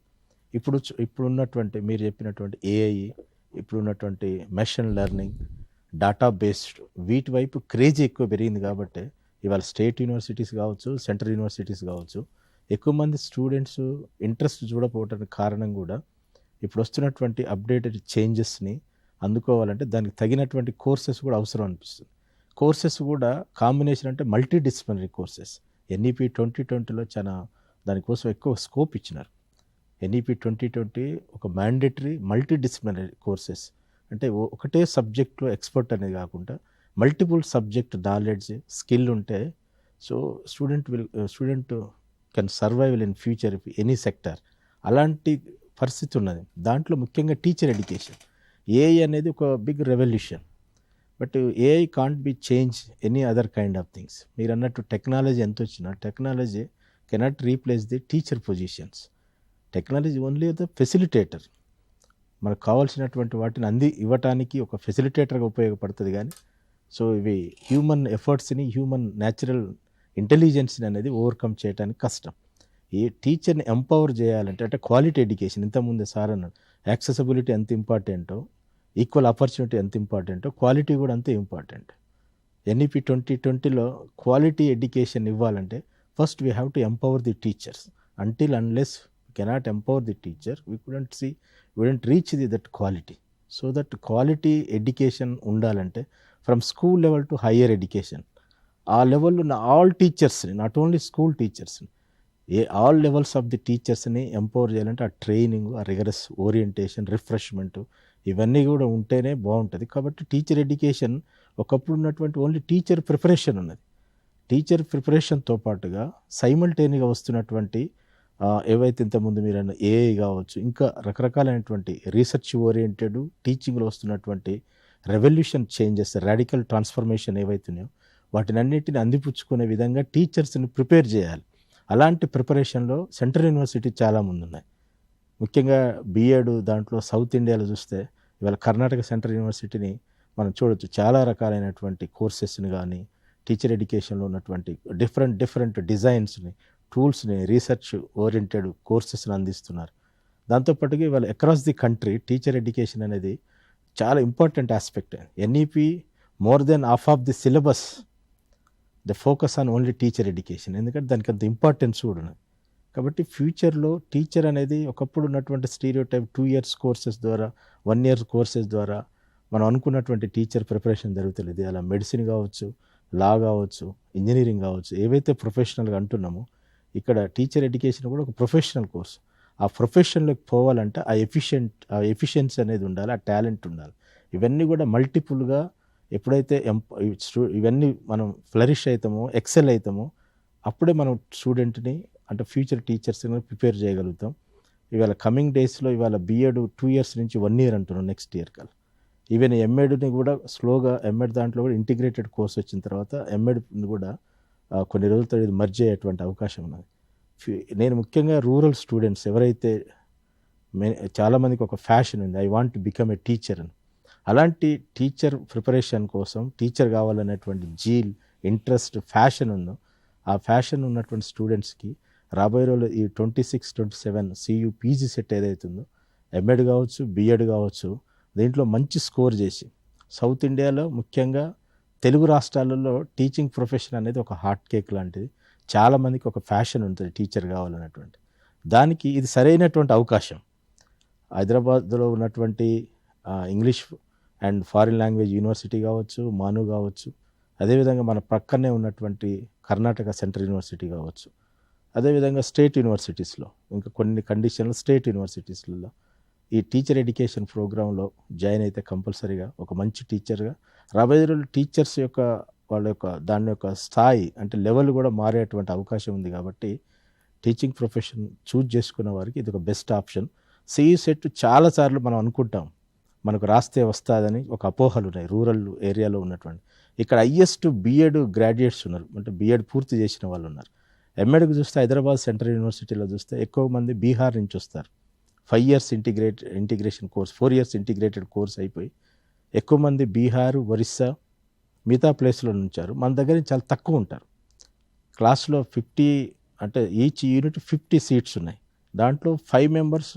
ఇప్పుడు ఉన్నటువంటి మీరు చెప్పినటువంటి ఏఐ, ఇప్పుడు ఉన్నటువంటి మెషిన్ లెర్నింగ్, డాటా బేస్డ్ వీటి వైపు క్రేజ్ ఎక్కువ పెరిగింది. కాబట్టి ఇవాళ స్టేట్ యూనివర్సిటీస్ కావచ్చు, సెంట్రల్ యూనివర్సిటీస్ కావచ్చు, ఎక్కువ మంది స్టూడెంట్స్ ఇంట్రెస్ట్ చూడకపోవడానికి కారణం కూడా ఇప్పుడు వస్తున్నటువంటి అప్డేటెడ్ చేంజెస్ని అందుకోవాలంటే దానికి తగినటువంటి కోర్సెస్ కూడా అవసరం అనిపిస్తుంది. కోర్సెస్ కూడా కాంబినేషన్ అంటే మల్టీ డిసిప్లినరీ కోర్సెస్. ఎన్ఈపి 2020లో చాలా దానికోసం ఎక్కువ స్కోప్ ఇచ్చినారు. ఎన్ఈపి 2020 ఒక మ్యాండేటరీ మల్టీ డిసిప్లినరీ కోర్సెస్ అంటే ఒకటే సబ్జెక్ట్లో ఎక్స్పర్ట్ అనేది కాకుండా మల్టిపుల్ సబ్జెక్ట్ నాలెడ్జ్ స్కిల్ ఉంటే so student can survive in future any sector. అలాంటి పరిస్థితి ఉన్నది. దాంట్లో ముఖ్యంగా టీచర్ ఎడ్యుకేషన్. ఏఐ అనేది ఒక big revolution. But AI can't be change any other kind of things. మీరు అన్నట్టు టెక్నాలజీ ఎంత వచ్చినా technology cannot replace the teacher positions. Technology only the facilitator. మనకు కావాల్సినటువంటి వాటిని ఇవ్వటానికి ఒక ఫెసిలిటేటర్గా ఉపయోగపడుతుంది. కానీ సో ఇవి హ్యూమన్ ఎఫర్ట్స్ని, హ్యూమన్ న్యాచురల్ ఇంటెలిజెన్స్ని అనేది ఓవర్కమ్ చేయడానికి కష్టం. ఈ టీచర్ని ఎంపవర్ చేయాలంటే అంటే క్వాలిటీ ఎడ్యుకేషన్, ఇంతకుముందే సార్ అన్నాడు, యాక్సెసిబిలిటీ ఎంత ఇంపార్టెంటో, ఈక్వల్ ఆపర్చునిటీ ఎంత ఇంపార్టెంటో, క్వాలిటీ కూడా అంతే ఇంపార్టెంట్. ఎన్ఈపి 2020లో క్వాలిటీ ఎడ్యుకేషన్ ఇవ్వాలంటే first we have to empower the teachers. Until unless we cannot empower the teacher we couldn't reach that quality. So that quality education ఉండాలంటే from school level to higher education ఆ లెవెల్లో all టీచర్స్ని, not only school టీచర్స్ని, all levels of the టీచర్స్ని empower చేయాలంటే ఆ training, ఆ rigorous orientation, refreshment ఇవన్నీ కూడా ఉంటేనే బాగుంటుంది. కాబట్టి టీచర్ ఎడ్యుకేషన్ ఒకప్పుడు ఉన్నటువంటి ఓన్లీ టీచర్ ప్రిపరేషన్ ఉన్నది. టీచర్ ప్రిపరేషన్తో పాటుగా సైమల్టేనియస్గా వస్తున్నటువంటి ఏవైతే ఇంతకుముందు మీరు అన్న ఏఐ కావచ్చు, ఇంకా రకరకాలైనటువంటి రీసెర్చ్ ఓరియంటెడ్ టీచింగ్లో వస్తున్నటువంటి రెవల్యూషన్ చేంజెస్, రాడికల్ ట్రాన్స్ఫర్మేషన్ ఏవైతున్నాయో వాటిని అన్నిటిని అందిపుచ్చుకునే విధంగా టీచర్స్ని ప్రిపేర్ చేయాలి. అలాంటి ప్రిపరేషన్లో సెంట్రల్ యూనివర్సిటీ చాలా ముందు ఉన్నాయి. ముఖ్యంగా బిఎడ్ దాంట్లో సౌత్ ఇండియాలో చూస్తే ఇవాళ కర్ణాటక సెంట్రల్ యూనివర్సిటీని మనం చూడొచ్చు. చాలా రకాలైనటువంటి కోర్సెస్ని కానీ టీచర్ ఎడ్యుకేషన్లో ఉన్నటువంటి డిఫరెంట్ డిజైన్స్ని, టూల్స్ని, రీసెర్చ్ ఓరియంటెడ్ కోర్సెస్ని అందిస్తున్నారు. దాంతోపాటుగా ఇవాళ across the country teacher education అనేది చాలా important aspect. NEP more than half of the syllabus the focus on only teacher education. ఎందుకంటే దానికి అంత ఇంపార్టెన్స్ కూడా ఉన్నది. కాబట్టి ఫ్యూచర్లో టీచర్ అనేది ఒకప్పుడు ఉన్నటువంటి స్టీరియో టైప్ 2 years కోర్సెస్ ద్వారా, 1 year కోర్సెస్ ద్వారా మనం అనుకున్నటువంటి టీచర్ ప్రిపరేషన్ జరుగుతుంది. అలా మెడిసిన్ కావచ్చు, లా కావచ్చు, ఇంజనీరింగ్ కావచ్చు, ఏవైతే ప్రొఫెషనల్గా అంటున్నామో ఇక్కడ టీచర్ ఎడ్యుకేషన్ కూడా ఒక ప్రొఫెషనల్ కోర్స్. ఆ ప్రొఫెషన్లోకి పోవాలంటే ఆ ఎఫిషియన్సీ అనేది ఉండాలి, ఆ టాలెంట్ ఉండాలి. ఇవన్నీ కూడా మల్టిపుల్గా ఎప్పుడైతే ఇవన్నీ మనం ఫ్లరిష్ అవుతామో, ఎక్సెల్ అవుతామో, అప్పుడే మనం స్టూడెంట్ని అంటే ఫ్యూచర్ టీచర్స్ని ప్రిపేర్ చేయగలుగుతాం. ఇవాళ కమింగ్ డేస్లో ఇవాళ బీఎడ్ 2 years నుంచి 1 year అంటున్నాం నెక్స్ట్ ఇయర్ కల్లా. ఈవెన్ ఎంఎడ్ని కూడా స్లోగా ఎంఎడ్ దాంట్లో కూడా ఇంటిగ్రేటెడ్ కోర్స్ వచ్చిన తర్వాత ఎంఎడ్ని కూడా కొన్ని రోజులతో ఇది మర్జ్ అయ్యేటువంటి అవకాశం ఉన్నది. నేను ముఖ్యంగా రూరల్ స్టూడెంట్స్ ఎవరైతే చాలామందికి ఒక ఫ్యాషన్ ఉంది, I want to become a teacher అని. అలాంటి టీచర్ ప్రిపరేషన్ కోసం టీచర్ కావాలనేటువంటి జీల్, ఇంట్రెస్ట్, ఫ్యాషన్ ఉందో ఆ ఫ్యాషన్ ఉన్నటువంటి స్టూడెంట్స్కి రాబోయే రోజులు ఈ 26-27 CU PG సెట్ ఏదైతుందో ఎంఎడ్ కావచ్చు, బిఎడ్ కావచ్చు, దీంట్లో మంచి స్కోర్ చేసి సౌత్ ఇండియాలో ముఖ్యంగా తెలుగు రాష్ట్రాలలో టీచింగ్ ప్రొఫెషన్ అనేది ఒక హాట్ కేక్ లాంటిది. చాలామందికి ఒక ఫ్యాషన్ ఉంటుంది టీచర్ కావాలన్నటువంటి దానికి ఇది సరైనటువంటి అవకాశం. హైదరాబాద్లో ఉన్నటువంటి English and foreign language university కావచ్చు, మాను కావచ్చు, అదేవిధంగా మన ప్రక్కనే ఉన్నటువంటి కర్ణాటక సెంట్రల్ యూనివర్సిటీ కావచ్చు, అదేవిధంగా స్టేట్ యూనివర్సిటీస్లో ఇంకా కొన్ని కండిషన్లు స్టేట్ యూనివర్సిటీస్లలో ఈ టీచర్ ఎడ్యుకేషన్ ప్రోగ్రాంలో జాయిన్ అయితే కంపల్సరీగా ఒక మంచి టీచర్గా రాబోయే రోజులు టీచర్స్ యొక్క వాళ్ళ యొక్క దాని యొక్క స్థాయి అంటే లెవెల్ కూడా మారేటువంటి అవకాశం ఉంది. కాబట్టి టీచింగ్ ప్రొఫెషన్ చూజ్ చేసుకున్న వారికి ఇది ఒక బెస్ట్ ఆప్షన్. CU సెట్ చాలాసార్లు మనం అనుకుంటాం మనకు రాస్తే వస్తుందని, ఒక అపోహలు ఉన్నాయి రూరల్ ఏరియాలో ఉన్నటువంటి. ఇక్కడ హైయెస్ట్ బిఎడ్ గ్రాడ్యుయేట్స్ ఉన్నారు, అంటే బిఎడ్ పూర్తి చేసిన వాళ్ళు ఉన్నారు. ఎంఎడ్కి చూస్తే హైదరాబాద్ సెంట్రల్ యూనివర్సిటీలో చూస్తే ఎక్కువ మంది బీహార్ నుంచి వస్తారు. 5 years integration course, 4 years integrated course అయిపోయి ఎక్కువ మంది బీహార్, ఒరిస్సా, మిగతా ప్లేస్లో నుంచారు. మన దగ్గర చాలా తక్కువ ఉంటారు. క్లాస్లో 50 అంటే ఈచ్ యూనిట్ 50 seats ఉన్నాయి. దాంట్లో 5 members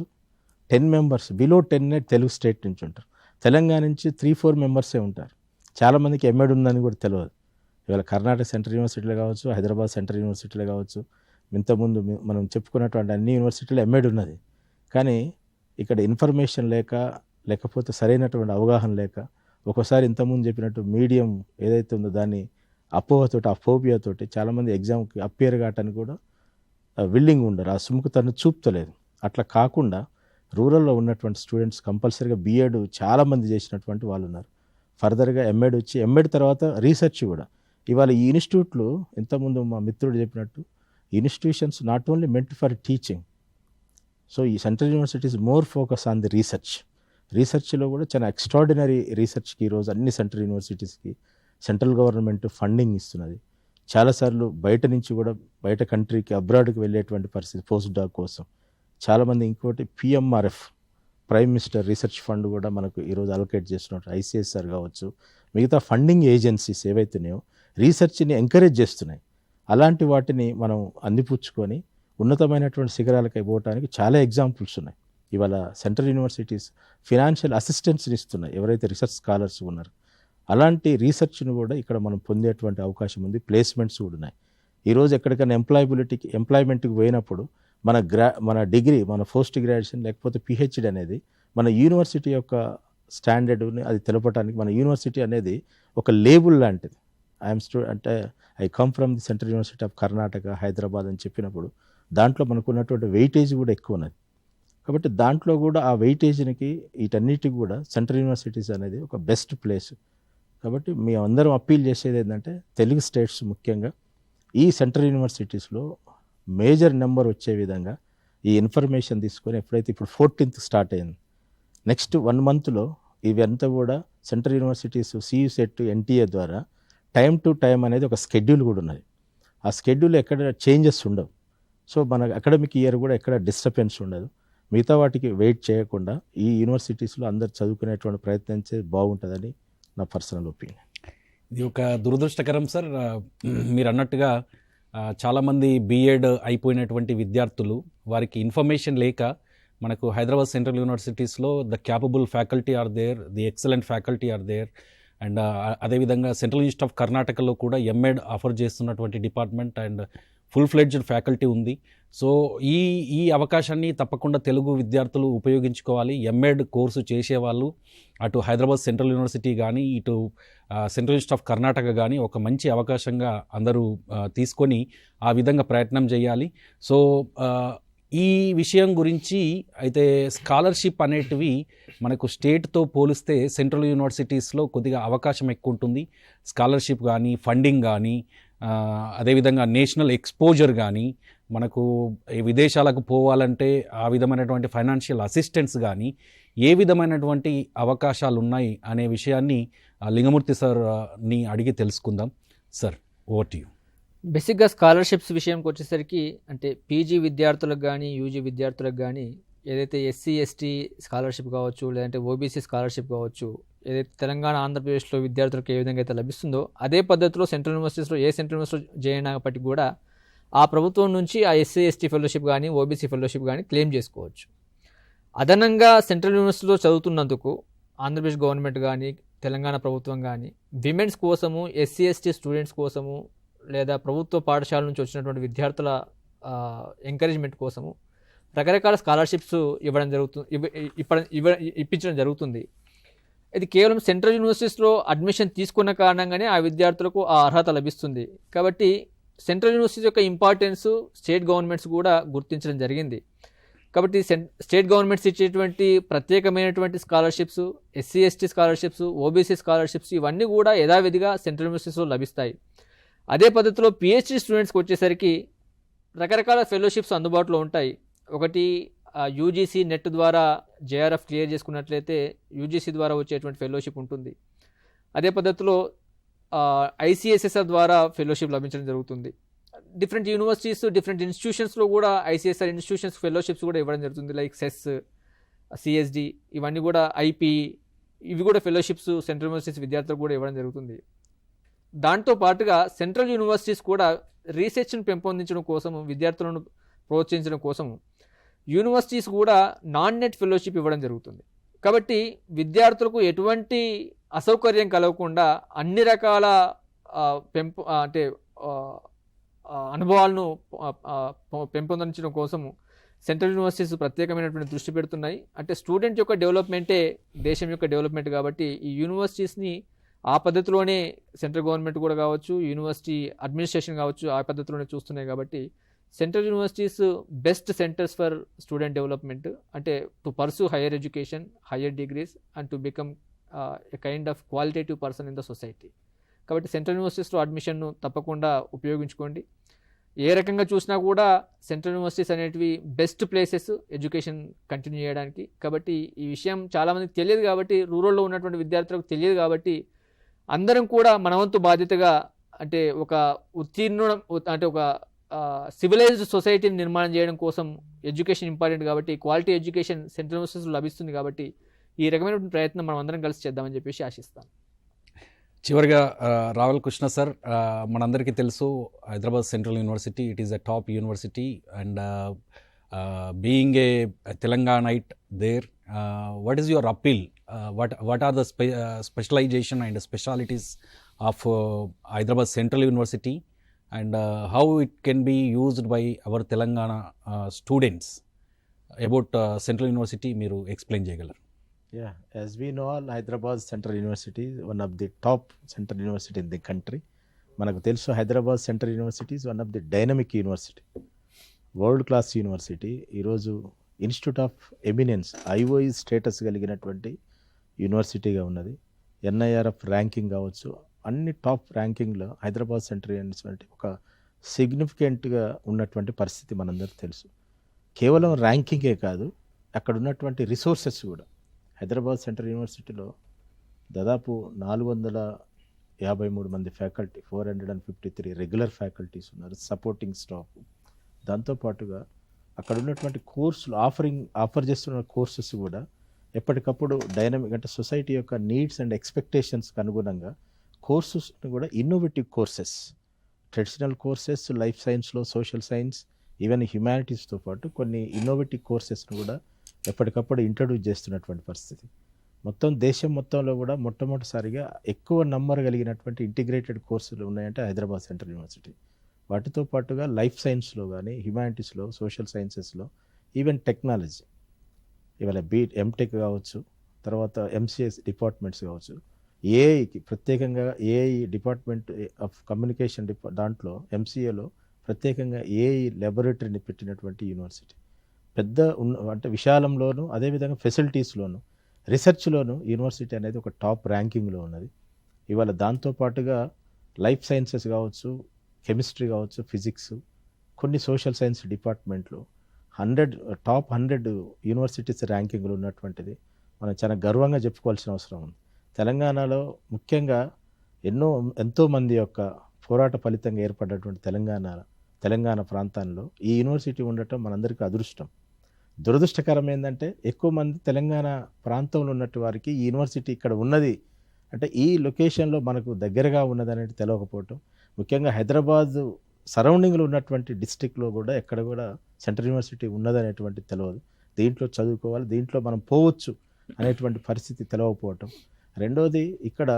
10 members below 10 Telugu state నుంచి ఉంటారు. తెలంగాణ నుంచి 3-4 members ఉంటారు. చాలామందికి ఎంఎడ్ ఉందని కూడా తెలియదు. ఇవాళ కర్ణాటక సెంట్రల్ యూనివర్సిటీలో కావచ్చు, హైదరాబాద్ సెంట్రల్ యూనివర్సిటీలో కావచ్చు, ఇంతకుముందు మనం చెప్పుకున్నటువంటి అన్ని యూనివర్సిటీలో ఎంఎడ్ ఉన్నది. కానీ ఇక్కడ ఇన్ఫర్మేషన్ లేకపోతే సరైనటువంటి అవగాహన లేక ఒక్కోసారి ఇంతకుముందు చెప్పినట్టు మీడియం ఏదైతే ఉందో దాన్ని అపోహతోటి, ఆ ఫోబియాతోటి చాలామంది ఎగ్జామ్కి అపియర్ కావటానికి కూడా విల్లింగ్ ఉండరు, ఆ సుముఖతను చూపుతలేదు. అట్లా కాకుండా రూరల్లో ఉన్నటువంటి స్టూడెంట్స్ కంపల్సరీగా బీఎడ్ చాలామంది చేసినటువంటి వాళ్ళు ఉన్నారు. ఫర్దర్గా ఎంఎడ్ వచ్చి ఎంఎడ్ తర్వాత రీసెర్చ్ కూడా ఇవాళ ఈ ఇన్స్టిట్యూట్లు ఇంతకుముందు మా మిత్రుడు చెప్పినట్టు institutions not only meant for teaching. So ఈ central universities more focus on the రీసెర్చ్లో కూడా చాలా ఎక్స్ట్రాడినరీ రీసెర్చ్కి ఈరోజు అన్ని సెంట్రల్ యూనివర్సిటీస్కి సెంట్రల్ గవర్నమెంట్ ఫండింగ్ ఇస్తున్నది. చాలాసార్లు బయట నుంచి కూడా బయట కంట్రీకి అబ్రాడ్కి వెళ్ళేటువంటి పరిస్థితి పోస్ట్ డాక్ కోసం. చాలామంది ఇంకోటి PMRF prime minister research fund కూడా మనకు ఈరోజు అలొకేట్ చేస్తున్నట్టు ICSR కావచ్చు, మిగతా ఫండింగ్ ఏజెన్సీస్ ఏవైతున్నాయో రీసెర్చ్ని ఎంకరేజ్ చేస్తున్నాయి. అలాంటి వాటిని మనం అందిపుచ్చుకొని ఉన్నతమైనటువంటి శిఖరాలకు పోవడానికి చాలా ఎగ్జాంపుల్స్ ఉన్నాయి. ఇవాళ సెంట్రల్ యూనివర్సిటీస్ ఫినాన్షియల్ అసిస్టెన్స్ని ఇస్తున్నాయి ఎవరైతే రీసెర్చ్ స్కాలర్స్ ఉన్నారు. అలాంటి రీసెర్చ్ను కూడా ఇక్కడ మనం పొందేటువంటి అవకాశం ఉంది. ప్లేస్మెంట్స్ కూడా ఉన్నాయి. ఈరోజు ఎక్కడికైనా ఎంప్లాయ్మెంట్కి పోయినప్పుడు మన డిగ్రీ, మన పోస్ట్ గ్రాడ్యుయేషన్ లేకపోతే PhD అనేది మన యూనివర్సిటీ యొక్క స్టాండర్డ్ని అది తెలపడానికి మన యూనివర్సిటీ అనేది ఒక లేబుల్ లాంటిది. I come from the central university of Karnataka, Hyderabad అని చెప్పినప్పుడు దాంట్లో మనకు ఉన్నటువంటి వెయిటేజ్ కూడా ఎక్కువ ఉన్నది. కాబట్టి దాంట్లో కూడా ఆ వెయిటేజ్కి వీటన్నిటికి కూడా సెంట్రల్ యూనివర్సిటీస్ అనేది ఒక బెస్ట్ ప్లేస్. కాబట్టి మేము అందరం అప్పీల్ చేసేది ఏంటంటే తెలుగు స్టేట్స్ ముఖ్యంగా ఈ సెంట్రల్ యూనివర్సిటీస్లో మేజర్ నెంబర్ వచ్చే విధంగా ఈ ఇన్ఫర్మేషన్ తీసుకొని ఎప్పుడైతే ఇప్పుడు 14th స్టార్ట్ అయింది, నెక్స్ట్ 1 monthలో ఇవంతా కూడా central universities CU set NTA ద్వారా టైం టు టైం అనేది ఒక స్కెడ్యూల్ కూడా ఉన్నది. ఆ స్కెడ్యూల్ ఎక్కడ చేంజెస్ ఉండవు. సో మన అకాడమిక్ ఇయర్ కూడా ఎక్కడ డిస్టర్బెన్స్ ఉండదు. మిగతా వాటికి వెయిట్ చేయకుండా ఈ యూనివర్సిటీస్లో అందరు చదువుకునేటువంటి ప్రయత్నించే బాగుంటుందని నా పర్సనల్ ఒపీనియన్. ఇది ఒక దురదృష్టకరం సార్. మీరు అన్నట్టుగా చాలామంది బీఎడ్ అయిపోయినటువంటి విద్యార్థులు వారికి ఇన్ఫర్మేషన్ లేక మనకు హైదరాబాద్ సెంట్రల్ యూనివర్సిటీస్లో the capable faculty are there, the excellent faculty are there. And అదేవిధంగా సెంట్రల్ యూనివర్సిటీ ఆఫ్ కర్ణాటకలో కూడా ఎంఎడ్ ఆఫర్ చేస్తున్నటువంటి department and full fledged faculty ఉంది. సో ఈ అవకాశాన్ని తప్పకుండా తెలుగు విద్యార్థులు ఉపయోగించుకోవాలి. ఎంఎడ్ కోర్సు చేసేవాళ్ళు అటు హైదరాబాద్ సెంట్రల్ యూనివర్సిటీ కానీ ఇటు సెంట్రల్ యూనివర్సిటీ ఆఫ్ కర్ణాటక కానీ ఒక మంచి అవకాశంగా అందరూ తీసుకొని ఆ విధంగా ప్రయత్నం చేయాలి. సో ఈ విషయం గురించి అయితే స్కాలర్షిప్ అనేటివి మనకు స్టేట్తో పోలిస్తే సెంట్రల్ యూనివర్సిటీస్లో కొద్దిగా అవకాశం ఎక్కువ ఉంటుంది. స్కాలర్షిప్ కానీ ఫండింగ్ కానీ అదేవిధంగా నేషనల్ ఎక్స్పోజర్ కానీ మనకు విదేశాలకు పోవాలంటే ఆ విధమైనటువంటి ఫైనాన్షియల్ అసిస్టెన్స్ కానీ ఏ విధమైనటువంటి అవకాశాలు ఉన్నాయి అనే విషయాన్ని లింగమూర్తి సార్ని అడిగి తెలుసుకుందాం. Sir, over to you. బేసిక్గా స్కాలర్షిప్స్ విషయంకి వచ్చేసరికి అంటే పీజీ విద్యార్థులకు కానీ యూజీ విద్యార్థులకు కానీ ఏదైతే ఎస్సీ ఎస్టీ స్కాలర్షిప్ కావచ్చు, లేదంటే ఓబీసీ స్కాలర్షిప్ కావచ్చు, ఏదైతే తెలంగాణ ఆంధ్రప్రదేశ్లో విద్యార్థులకు ఏ విధంగా అయితే లభిస్తుందో అదే పద్ధతిలో సెంట్రల్ యూనివర్సిటీస్లో ఏ సెంట్రల్ యూనివర్సిటీ జాయిన్ అయినప్పటికీ కూడా ఆ ప్రభుత్వం నుంచి ఆ ఎస్సీ ఎస్టీ ఫెలోషిప్ కానీ ఓబీసీ ఫెలోషిప్ కానీ క్లెయిమ్ చేసుకోవచ్చు. అదనంగా సెంట్రల్ యూనివర్సిటీలో చదువుతున్నందుకు ఆంధ్రప్రదేశ్ గవర్నమెంట్ కానీ తెలంగాణ ప్రభుత్వం కానీ విమెన్స్ కోసము, ఎస్సీ ఎస్టీ స్టూడెంట్స్ కోసము, లేదా ప్రభుత్వ పాఠశాల నుంచి వచ్చినటువంటి విద్యార్థుల ఎంకరేజ్మెంట్ కోసము రకరకాల స్కాలర్షిప్స్ ఇప్పించడం జరుగుతుంది. ఇది కేవలం సెంట్రల్ యూనివర్సిటీస్లో అడ్మిషన్ తీసుకున్న కారణంగానే ఆ విద్యార్థులకు ఆ అర్హత లభిస్తుంది. కాబట్టి సెంట్రల్ యూనివర్సిటీ యొక్క ఇంపార్టెన్స్ స్టేట్ గవర్నమెంట్స్ కూడా గుర్తించడం జరిగింది. కాబట్టి స్టేట్ గవర్నమెంట్స్ ఇచ్చేటువంటి ప్రత్యేకమైనటువంటి scholarships, SC ST scholarships, OBC scholarships ఇవన్నీ కూడా యథావిధిగా సెంట్రల్ యూనివర్సిటీస్లో లభిస్తాయి. అదే పద్ధతిలో పిహెచ్డి స్టూడెంట్స్కి వచ్చేసరికి రకరకాల ఫెలోషిప్స్ అందుబాటులో ఉంటాయి. ఒకటి యూజీసీ నెట్ ద్వారా జేఆర్ఎఫ్ క్లియర్ చేసుకున్నట్లయితే యూజీసీ ద్వారా వచ్చేటువంటి ఫెలోషిప్ ఉంటుంది. అదే పద్ధతిలో ఐసీఎస్ఎస్ఆర్ ద్వారా ఫెలోషిప్ లభించడం జరుగుతుంది. డిఫరెంట్ యూనివర్సిటీస్, డిఫరెంట్ ఇన్స్టిట్యూషన్స్లో కూడా ఐసీఎస్ఆర్ ఇన్స్టిట్యూషన్స్ ఫెలోషిప్స్ కూడా ఇవ్వడం జరుగుతుంది. లైక్ సెస్, సిఎస్డి, ఇవన్నీ కూడా ఐపీ, ఇవి కూడా ఫెలోషిప్స్ సెంట్రల్ యూనివర్సిటీస్ విద్యార్థులకు కూడా ఇవ్వడం జరుగుతుంది. దాంతో పాటుగా సెంట్రల్ యూనివర్సిటీస్ కూడా రీసెర్చ్ను పెంపొందించడం కోసం, విద్యార్థులను ప్రోత్సహించడం కోసం యూనివర్సిటీస్ కూడా నాన్ నెట్ ఫెలోషిప్ ఇవ్వడం జరుగుతుంది. కాబట్టి విద్యార్థులకు ఎటువంటి అసౌకర్యం కలగకుండా అన్ని రకాల అనుభవాలను పెంపొందించడం కోసము సెంట్రల్ యూనివర్సిటీస్ ప్రత్యేకమైనటువంటి దృష్టి పెడుతున్నాయి. అంటే స్టూడెంట్ యొక్క డెవలప్మెంటే దేశం యొక్క డెవలప్మెంట్. కాబట్టి ఈ యూనివర్సిటీస్ని ఆ పద్ధతిలోనే సెంట్రల్ గవర్నమెంట్ కూడా కావచ్చు, యూనివర్సిటీ అడ్మినిస్ట్రేషన్ కావచ్చు, ఆ పద్ధతిలోనే చూస్తున్నాయి. కాబట్టి central universities best centres for student development, అంటే to pursue higher education, higher degrees and to become a kind of qualitative person in the society. కాబట్టి సెంట్రల్ యూనివర్సిటీస్లో అడ్మిషన్ను తప్పకుండా ఉపయోగించుకోండి. ఏ రకంగా చూసినా కూడా సెంట్రల్ యూనివర్సిటీస్ అనేటివి బెస్ట్ ప్లేసెస్ ఎడ్యుకేషన్ కంటిన్యూ చేయడానికి. కాబట్టి ఈ విషయం చాలామందికి తెలియదు, కాబట్టి రూరల్లో ఉన్నటువంటి విద్యార్థులకు తెలియదు. కాబట్టి అందరం కూడా మనవంతు బాధ్యతగా, అంటే ఒక ఒక సివిలైజ్డ్ సొసైటీని నిర్మాణం చేయడం కోసం ఎడ్యుకేషన్ ఇంపార్టెంట్. కాబట్టి క్వాలిటీ ఎడ్యుకేషన్ సెంట్రల్ యూనివర్సిటీస్లో లభిస్తుంది. కాబట్టి ఈ రకమైన ప్రయత్నం మనం అందరం కలిసి చేద్దామని చెప్పేసి ఆశిస్తాను. చివరిగా రావల్ కృష్ణ సార్, మనందరికీ తెలుసు Hyderabad central university, it is a top university and being a Telanganite there, what is your appeal? What are the specialization and specialities of Hyderabad Central University and how it can be used by our Telangana students? About Central University, మీరు explain చేయగలరు? Yeah, as we know, Hyderabad Central University is one of the top central university in the country. మనకు తెలుసు Hyderabad central university is one of the dynamic university, world class university. ఈరోజు institute of eminence, IOE status కలిగినటువంటి యూనివర్సిటీగా ఉన్నది. NIRF ranking కావచ్చు, అన్ని top ర్యాంకింగ్లో Hyderabad central university ఒక సిగ్నిఫికెంట్గా ఉన్నటువంటి పరిస్థితి మనందరికీ తెలుసు. కేవలం ర్యాంకింగే కాదు, అక్కడ ఉన్నటువంటి రిసోర్సెస్ కూడా. హైదరాబాద్ సెంట్రల్ యూనివర్సిటీలో దాదాపు 453 మంది ఫ్యాకల్టీ, 453 రెగ్యులర్ ఫ్యాకల్టీస్ ఉన్నారు, సపోర్టింగ్ స్టాఫ్. దాంతోపాటుగా అక్కడ ఉన్నటువంటి కోర్సులు ఆఫర్ చేస్తున్న కోర్సెస్ కూడా ఎప్పటికప్పుడు డైనమిక్, అంటే సొసైటీ యొక్క నీడ్స్ అండ్ ఎక్స్పెక్టేషన్స్కి అనుగుణంగా కోర్సెస్ని కూడా innovative courses, traditional courses life సైన్స్లో, సోషల్ సైన్స్, ఈవెన్ హ్యుమానిటీస్తో పాటు కొన్ని ఇన్నోవేటివ్ కోర్సెస్ను కూడా ఎప్పటికప్పుడు ఇంట్రడ్యూస్ చేస్తున్నటువంటి పరిస్థితి. మొత్తం దేశం మొత్తంలో కూడా మొట్టమొదటిసారిగా ఎక్కువ నంబర్ కలిగినటువంటి ఇంటిగ్రేటెడ్ కోర్సులు ఉన్నాయంటే హైదరాబాద్ సెంట్రల్ యూనివర్సిటీ. వాటితో పాటుగా లైఫ్ సైన్స్లో కానీ, హ్యుమానిటీస్లో, సోషల్ సైన్సెస్లో, ఈవెన్ టెక్నాలజీ, ఇవాళ ఎంటెక్ కావచ్చు, తర్వాత ఎంసీఎస్ డిపార్ట్మెంట్స్ కావచ్చు, ఏఐకి ప్రత్యేకంగా ఏఐ డిపార్ట్మెంట్ ఆఫ్ కమ్యూనికేషన్ దాంట్లో ఎంసీఏలో ప్రత్యేకంగా ఏఐ ల్యాబొరేటరీని పెట్టినటువంటి యూనివర్సిటీ. పెద్ద అంటే విశాలంలోను, అదేవిధంగా ఫెసిలిటీస్లోను, రీసెర్చ్లోను యూనివర్సిటీ అనేది ఒక టాప్ ర్యాంకింగ్లో ఉన్నది. ఇవాళ దాంతోపాటుగా లైఫ్ సైన్సెస్ కావచ్చు, కెమిస్ట్రీ కావచ్చు, ఫిజిక్స్, కొన్ని సోషల్ సైన్స్ డిపార్ట్మెంట్లు టాప్ 100 యూనివర్సిటీస్ ర్యాంకింగ్లో ఉన్నటువంటిది మనం చాలా గర్వంగా చెప్పుకోవాల్సిన అవసరం ఉంది. తెలంగాణలో ముఖ్యంగా ఎంతోమంది యొక్క పోరాట ఫలితంగా ఏర్పడినటువంటి తెలంగాణ ప్రాంతాల్లో ఈ యూనివర్సిటీ ఉండటం మనందరికీ అదృష్టం. దురదృష్టకరం ఏంటంటే ఎక్కువ మంది తెలంగాణ ప్రాంతంలో ఉన్నట్టు వారికి ఈ యూనివర్సిటీ ఇక్కడ ఉన్నది అంటే ఈ లొకేషన్లో మనకు దగ్గరగా ఉన్నదనేది తెలియకపోవటం. ముఖ్యంగా హైదరాబాద్ సరౌండింగ్లో ఉన్నటువంటి డిస్టిక్లో కూడా ఎక్కడ కూడా సెంట్రల్ యూనివర్సిటీ ఉన్నదనేటువంటి తెలియదు. దీంట్లో చదువుకోవాలి, దీంట్లో మనం పోవచ్చు అనేటువంటి పరిస్థితి తెలియకపోవటం. రెండోది, ఇక్కడ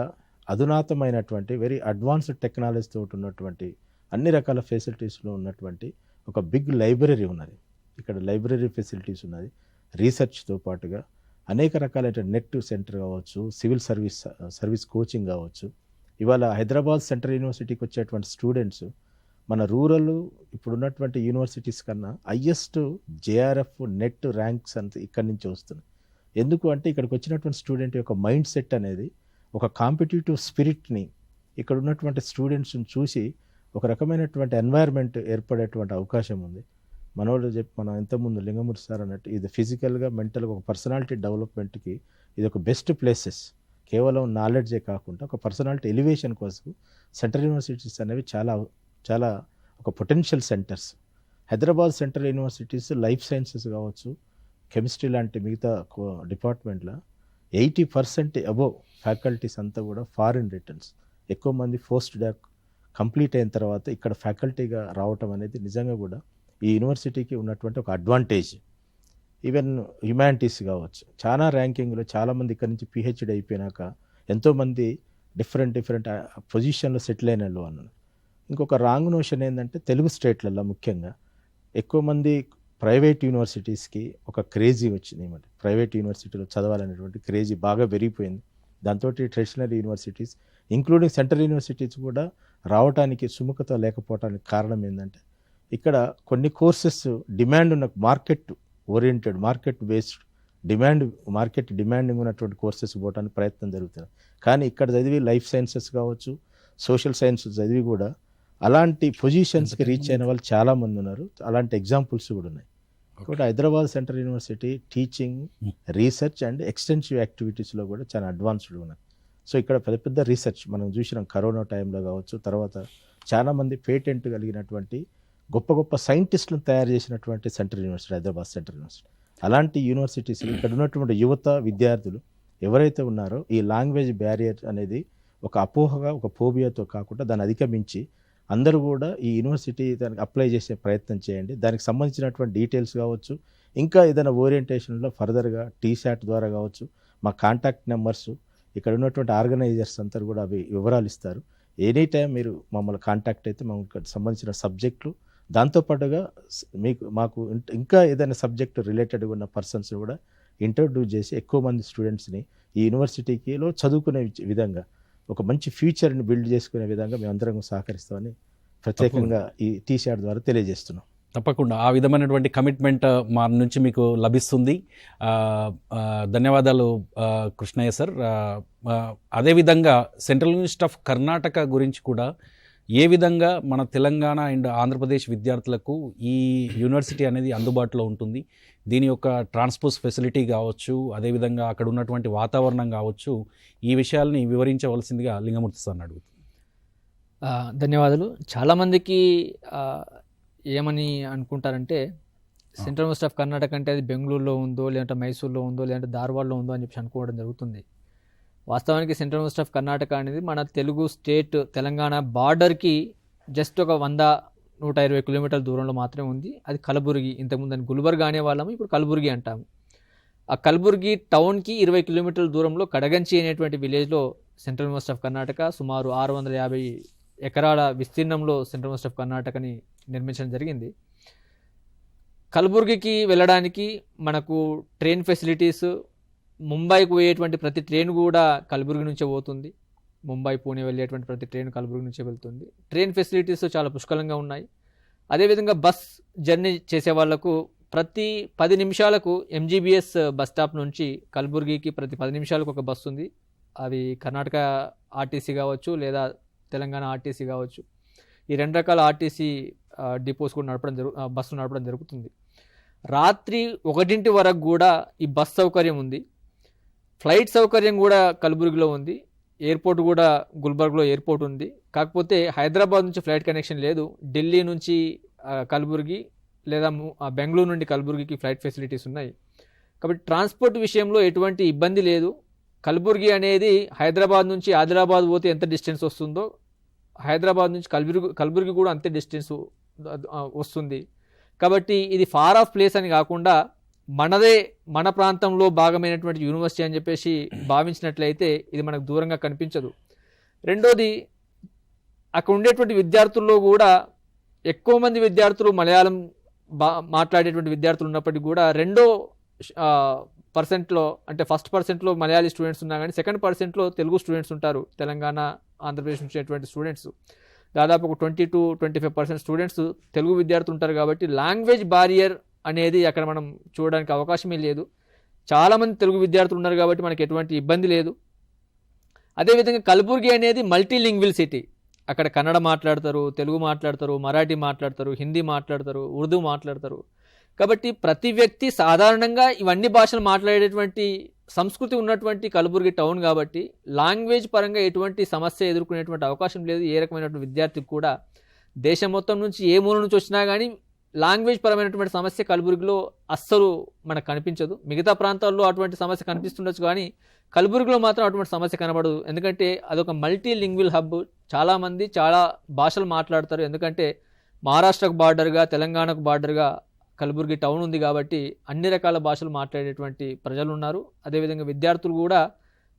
అధునాతమైనటువంటి వెరీ అడ్వాన్స్డ్ టెక్నాలజీతో ఉన్నటువంటి అన్ని రకాల ఫెసిలిటీస్లో ఉన్నటువంటి ఒక బిగ్ లైబ్రరీ ఉన్నది. ఇక్కడ లైబ్రరీ ఫెసిలిటీస్ ఉన్నది. రీసెర్చ్తో పాటుగా అనేక రకాలైన నెట్ సెంటర్ కావచ్చు, సివిల్ సర్వీస్ కోచింగ్ కావచ్చు. ఇవాళ హైదరాబాద్ సెంట్రల్ యూనివర్సిటీకి వచ్చేటువంటి స్టూడెంట్స్ మన రూరల్ ఇప్పుడున్నటువంటి యూనివర్సిటీస్ కన్నా హైయెస్ట్ జేఆర్ఎఫ్ నెట్ ర్యాంక్స్ అంతా ఇక్కడి నుంచి వస్తున్నాయి. ఎందుకు అంటే ఇక్కడికి వచ్చినటువంటి స్టూడెంట్ యొక్క మైండ్ సెట్ అనేది ఒక కాంపిటేటివ్ స్పిరిట్ని ఇక్కడ ఉన్నటువంటి స్టూడెంట్స్ని చూసి ఒక రకమైనటువంటి ఎన్వైర్న్మెంట్ ఏర్పడేటువంటి అవకాశం ఉంది. మనోళ్ళు మనం ఇంతకుముందు లింగమూర్తి సార్ అన్నట్టు ఇది ఫిజికల్గా, మెంటల్గా ఒక పర్సనాలిటీ డెవలప్మెంట్కి ఇది ఒక బెస్ట్ ప్లేసెస్. కేవలం నాలెడ్జే కాకుండా ఒక పర్సనాలిటీ ఎలివేషన్ కోసం సెంట్రల్ యూనివర్సిటీస్ అనేవి చాలా ఒక potential centres. Hyderabad central universities life sciences కావచ్చు, కెమిస్ట్రీ లాంటి మిగతా డిపార్ట్మెంట్లో 80% అబోవ్ ఫ్యాకల్టీస్ అంతా కూడా ఫారిన్ రిటర్న్స్. ఎక్కువ మంది పోస్ట్ డాక్ కంప్లీట్ అయిన తర్వాత ఇక్కడ ఫ్యాకల్టీగా రావటం అనేది నిజంగా కూడా ఈ యూనివర్సిటీకి ఉన్నటువంటి ఒక అడ్వాంటేజ్. ఈవెన్ హ్యుమానిటీస్ కావచ్చు, చాలా ర్యాంకింగ్లో చాలామంది ఇక్కడ నుంచి పిహెచ్డి అయిపోయినాక ఎంతోమంది డిఫరెంట్ పొజిషన్లో సెటిల్ అయిన వాళ్ళు అన్నారు. ఇంకొక రాంగ్ నోషన్ ఏంటంటే తెలుగు స్టేట్లలో ముఖ్యంగా ఎక్కువ మంది ప్రైవేట్ యూనివర్సిటీస్కి ఒక క్రేజీ వచ్చింది. ఏమంటే ప్రైవేట్ యూనివర్సిటీలో చదవాలనేటువంటి క్రేజీ బాగా పెరిగిపోయింది. దాంతో traditional universities including central universities కూడా రావడానికి సుముఖత లేకపోవడానికి కారణం ఏంటంటే ఇక్కడ కొన్ని కోర్సెస్ డిమాండ్ ఉన్న market oriented, market based market demanding ఉన్నటువంటి కోర్సెస్ పోవడానికి ప్రయత్నం జరుగుతుంది. కానీ ఇక్కడ చదివి లైఫ్ సైన్సెస్ కావచ్చు, సోషల్ సైన్స్ చదివి కూడా అలాంటి పొజిషన్స్కి రీచ్ అయిన వాళ్ళు చాలామంది ఉన్నారు. అలాంటి ఎగ్జాంపుల్స్ కూడా ఉన్నాయి. కాబట్టి Hyderabad central university teaching, research and extensive యాక్టివిటీస్లో కూడా చాలా అడ్వాన్స్డ్ ఉన్నాయి. సో ఇక్కడ పెద్ద రీసెర్చ్ మనం చూసినాం కరోనా టైంలో కావచ్చు. తర్వాత చాలామంది పేటెంట్ కలిగినటువంటి గొప్ప సైంటిస్టులను తయారు చేసినటువంటి central university Hyderabad central university. అలాంటి యూనివర్సిటీస్ ఇక్కడ ఉన్నటువంటి యువత విద్యార్థులు ఎవరైతే ఉన్నారో ఈ లాంగ్వేజ్ బ్యారియర్ అనేది ఒక అపోహగా, ఒక ఫోబియాతో కాకుండా దాన్ని అధిగమించి అందరూ కూడా ఈ యూనివర్సిటీ దానికి అప్లై చేసే ప్రయత్నం చేయండి. దానికి సంబంధించినటువంటి డీటెయిల్స్ కావచ్చు, ఇంకా ఏదైనా ఓరియంటేషన్లో ఫర్దర్గా టీశాట్ ద్వారా కావచ్చు, మా కాంటాక్ట్ నెంబర్స్, ఇక్కడ ఉన్నటువంటి ఆర్గనైజర్స్ అంతా కూడా అవి వివరాలు ఇస్తారు. ఎనీ టైం మీరు మమ్మల్ని కాంటాక్ట్ అయితే మాకు సంబంధించిన సబ్జెక్టులు, దాంతోపాటుగా మాకు ఇంకా ఏదైనా సబ్జెక్టు రిలేటెడ్గా ఉన్న పర్సన్స్ కూడా ఇంట్రడ్యూస్ చేసి ఎక్కువ మంది స్టూడెంట్స్ని ఈ యూనివర్సిటీలో చదువుకునే విధంగా ఒక మంచి ఫ్యూచర్ని బిల్డ్ చేసుకునే విధంగా మేమందరం సహకరిస్తామని ప్రత్యేకంగా ఈ టీషాట్ ద్వారా తెలియజేస్తున్నాం. తప్పకుండా ఆ విధమైనటువంటి కమిట్మెంట్ మా నుంచి మీకు లభిస్తుంది. ధన్యవాదాలు కృష్ణయ్య సార్. అదేవిధంగా సెంట్రల్ యూనివర్సిటీ ఆఫ్ కర్ణాటక గురించి కూడా ఏ విధంగా మన తెలంగాణ అండ్ ఆంధ్రప్రదేశ్ విద్యార్థులకు ఈ యూనివర్సిటీ అనేది అందుబాటులో ఉంటుంది, దీని యొక్క ట్రాన్స్పోర్ట్ ఫెసిలిటీ కావచ్చు, అదేవిధంగా అక్కడ ఉన్నటువంటి వాతావరణం కావచ్చు, ఈ విషయాల్ని వివరించవలసిందిగా లింగమూర్తి సార్ని అడుగుతుంది. ధన్యవాదాలు. చాలామందికి ఏమని అనుకుంటారంటే సెంట్రల్ యూనివర్సిటీ ఆఫ్ కర్ణాటక అంటే అది బెంగళూరులో ఉందో, లేదంటే మైసూర్లో ఉందో, లేదంటే ధార్వాడ్లో ఉందో అని చెప్పి అనుకోవడం జరుగుతుంది. వాస్తవానికి సెంట్రల్ యూనివర్సిటీ ఆఫ్ కర్ణాటక అనేది మన తెలుగు స్టేట్ తెలంగాణ బార్డర్కి జస్ట్ ఒక 100-120 కిలోమీటర్ల దూరంలో మాత్రమే ఉంది. అది కలబుర్గి. ఇంతకుముందు దాన్ని గుల్బర్గా అనేవాళ్ళము, ఇప్పుడు కలబుర్గి అంటాము. ఆ కలబుర్గి టౌన్కి 20 కిలోమీటర్ల దూరంలో కడగంచి అనేటువంటి విలేజ్లో సెంట్రల్ యూనివర్సిటీ ఆఫ్ కర్ణాటక సుమారు 650 ఎకరాల విస్తీర్ణంలో సెంట్రల్ యూనివర్సిటీ ఆఫ్ కర్ణాటకని నిర్మించడం జరిగింది. కలబుర్గికి వెళ్ళడానికి మనకు ట్రైన్ ఫెసిలిటీస్, ముంబైకి పోయేటువంటి ప్రతి ట్రైన్ కూడా కలబుర్గి నుంచే పోతుంది. ముంబై పూణే వెళ్ళేటువంటి ప్రతి ట్రైన్ కలబుర్గి నుంచే వెళ్తుంది. ట్రైన్ ఫెసిలిటీస్ చాలా పుష్కలంగా ఉన్నాయి. అదేవిధంగా బస్ జర్నీ చేసే వాళ్లకు ప్రతి 10 నిమిషాలకు ఎంజీబీఎస్ బస్ స్టాప్ నుంచి కలబుర్గికి ప్రతి 10 నిమిషాలకు ఒక బస్సు ఉంది. అవి కర్ణాటక ఆర్టీసీ కావచ్చు లేదా తెలంగాణ ఆర్టీసీ కావచ్చు. ఈ 2 రకాల ఆర్టీసీ డిపోస్ కూడా బస్సులు నడపడం జరుగుతుంది. రాత్రి 1 వరకు కూడా ఈ బస్ సౌకర్యం ఉంది. ఫ్లైట్ సౌకర్యం కూడా కలబుర్గిలో ఉంది. ఎయిర్పోర్ట్ కూడా గుల్బర్గ్లో ఎయిర్పోర్ట్ ఉంది. కాకపోతే హైదరాబాద్ నుంచి ఫ్లైట్ కనెక్షన్ లేదు. ఢిల్లీ నుంచి కలబుర్గి లేదా బెంగళూరు నుండి కలబుర్గికి ఫ్లైట్ ఫెసిలిటీస్ ఉన్నాయి. కాబట్టి ట్రాన్స్పోర్ట్ విషయంలో ఎటువంటి ఇబ్బంది లేదు. కలబుర్గి అనేది హైదరాబాద్ నుంచి ఆదిలాబాద్ పోతే ఎంత డిస్టెన్స్ వస్తుందో హైదరాబాద్ నుంచి కలబుర్గి కూడా అంతే డిస్టెన్స్ వస్తుంది. కాబట్టి ఇది ఫార్ ఆఫ్ ప్లేస్ అని కాకుండా మన ప్రాంతంలో భాగమైనటువంటి యూనివర్సిటీ అని చెప్పేసి భావించినట్లయితే ఇది మనకు దూరంగా కనిపించదు. రెండోది, అక్కడ ఉండేటువంటి విద్యార్థుల్లో కూడా ఎక్కువ మంది విద్యార్థులు మలయాళం మాట్లాడేటువంటి విద్యార్థులు ఉన్నప్పటికీ కూడా 2% అంటే 1% మలయాళీ స్టూడెంట్స్ ఉన్నా కానీ 2% తెలుగు స్టూడెంట్స్ ఉంటారు. తెలంగాణ, ఆంధ్రప్రదేశ్ నుంచి వచ్చేటువంటి స్టూడెంట్స్ దాదాపు ఒక 20-25% స్టూడెంట్స్ తెలుగు విద్యార్థులు ఉంటారు. కాబట్టి లాంగ్వేజ్ బారియర్ అనేది అక్కడ మనం చూడడానికి అవకాశమే లేదు. చాలామంది తెలుగు విద్యార్థులు ఉన్నారు కాబట్టి మనకి ఎటువంటి ఇబ్బంది లేదు. అదేవిధంగా కలబుర్గి అనేది మల్టీలింగ్వల్ సిటీ. అక్కడ కన్నడ మాట్లాడతారు, తెలుగు మాట్లాడతారు, మరాఠీ మాట్లాడతారు, హిందీ మాట్లాడతారు, ఉర్దూ మాట్లాడతారు. కాబట్టి ప్రతి వ్యక్తి సాధారణంగా ఇవన్నీ భాషలు మాట్లాడేటువంటి సంస్కృతి ఉన్నటువంటి కలబుర్గి టౌన్ కాబట్టి లాంగ్వేజ్ పరంగా ఎటువంటి సమస్య ఎదుర్కొనేటువంటి అవకాశం లేదు. ఏ రకమైనటువంటి విద్యార్థికి కూడా దేశం మొత్తం నుంచి ఏ మూల నుంచి వచ్చినా కానీ లాంగ్వేజ్ పరమైనటువంటి సమస్య కలబుర్గిలో అస్సలు మనకు కనిపించదు. మిగతా ప్రాంతాల్లో అటువంటి సమస్య కనిపిస్తుండొచ్చు కానీ కలబుర్గిలో మాత్రం అటువంటి సమస్య కనబడదు. ఎందుకంటే అదొక మల్టీ లింగ్వల్ హబ్. చాలామంది చాలా భాషలు మాట్లాడతారు. ఎందుకంటే మహారాష్ట్రకు బార్డర్గా, తెలంగాణకు బార్డర్గా కలబుర్గి టౌన్ ఉంది కాబట్టి అన్ని రకాల భాషలు మాట్లాడేటువంటి ప్రజలు ఉన్నారు. అదేవిధంగా విద్యార్థులు కూడా,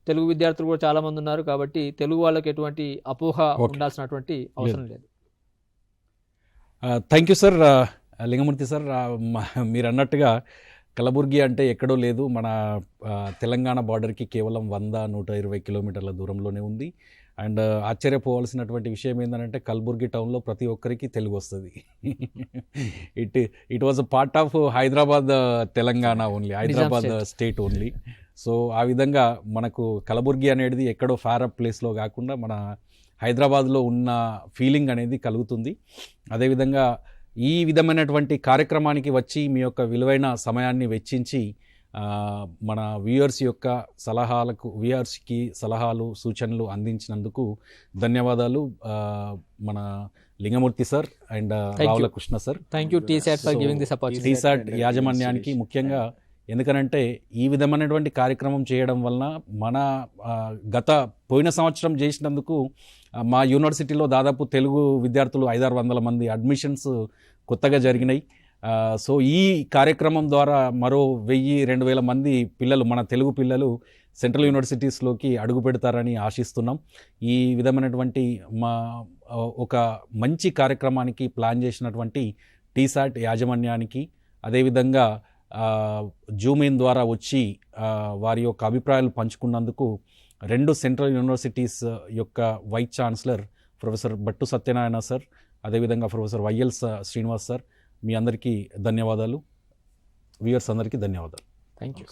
తెలుగు విద్యార్థులు కూడా చాలామంది ఉన్నారు. కాబట్టి తెలుగు వాళ్ళకి ఎటువంటి అపోహ ఉండాల్సినటువంటి అవసరం లేదు. Thank you sir. Lingamurthy sir, మీరు అన్నట్టుగా కలబుర్గి అంటే ఎక్కడో లేదు, మన తెలంగాణ బార్డర్కి కేవలం 100-120 కిలోమీటర్ల దూరంలోనే ఉంది. అండ్ ఆశ్చర్యపోవాల్సినటువంటి విషయం ఏంటంటే కలబుర్గి టౌన్లో ప్రతి ఒక్కరికి తెలుగు వస్తుంది. It was a part of Hyderabad Telangana only, Hyderabad state only. So ఆ విధంగా మనకు కలబుర్గి అనేది ఎక్కడో ఫార్ అప్ ప్లేస్లో కాకుండా మన హైదరాబాద్లో ఉన్న ఫీలింగ్ అనేది కలుగుతుంది. అదేవిధంగా ఈ విధమైనటువంటి కార్యక్రమానికి వచ్చి మీ యొక్క విలువైన సమయాన్ని వెచ్చించి మన వ్యూయర్స్కి సలహాలు సూచనలు అందించినందుకు ధన్యవాదాలు మన Lingamurthy sir and Ravula Krishna sir. Thank you TSAT for giving this opportunity. TSAT యాజమాన్యానికి ముఖ్యంగా, ఎందుకనంటే ఈ విధమైనటువంటి కార్యక్రమం చేయడం వలన మన పోయిన సంవత్సరం చేసినందుకు మా యూనివర్సిటీలో దాదాపు తెలుగు విద్యార్థులు 500-600 మంది అడ్మిషన్స్ కొత్తగా జరిగినాయి. సో ఈ కార్యక్రమం ద్వారా మరో 1000-2000 మంది పిల్లలు, మన తెలుగు పిల్లలు సెంట్రల్ యూనివర్సిటీస్లోకి అడుగు పెడతారని ఆశిస్తున్నాం. ఈ విధమైనటువంటి ఒక మంచి కార్యక్రమానికి ప్లాన్ చేసినటువంటి TSAT యాజమాన్యానికి, అదేవిధంగా జూమ్ ఇన్ ద్వారా వచ్చి వారి యొక్క అభిప్రాయాలు పంచుకున్నందుకు 2 సెంట్రల్ యూనివర్సిటీస్ యొక్క vice chancellor professor Bhattu Satyanarayana sir, అదేవిధంగా ప్రొఫెసర్ వైఎల్ శ్రీనివాస్ సార్, మీ అందరికీ ధన్యవాదాలు. వ్యూయర్స్ అందరికీ ధన్యవాదాలు. Thank you.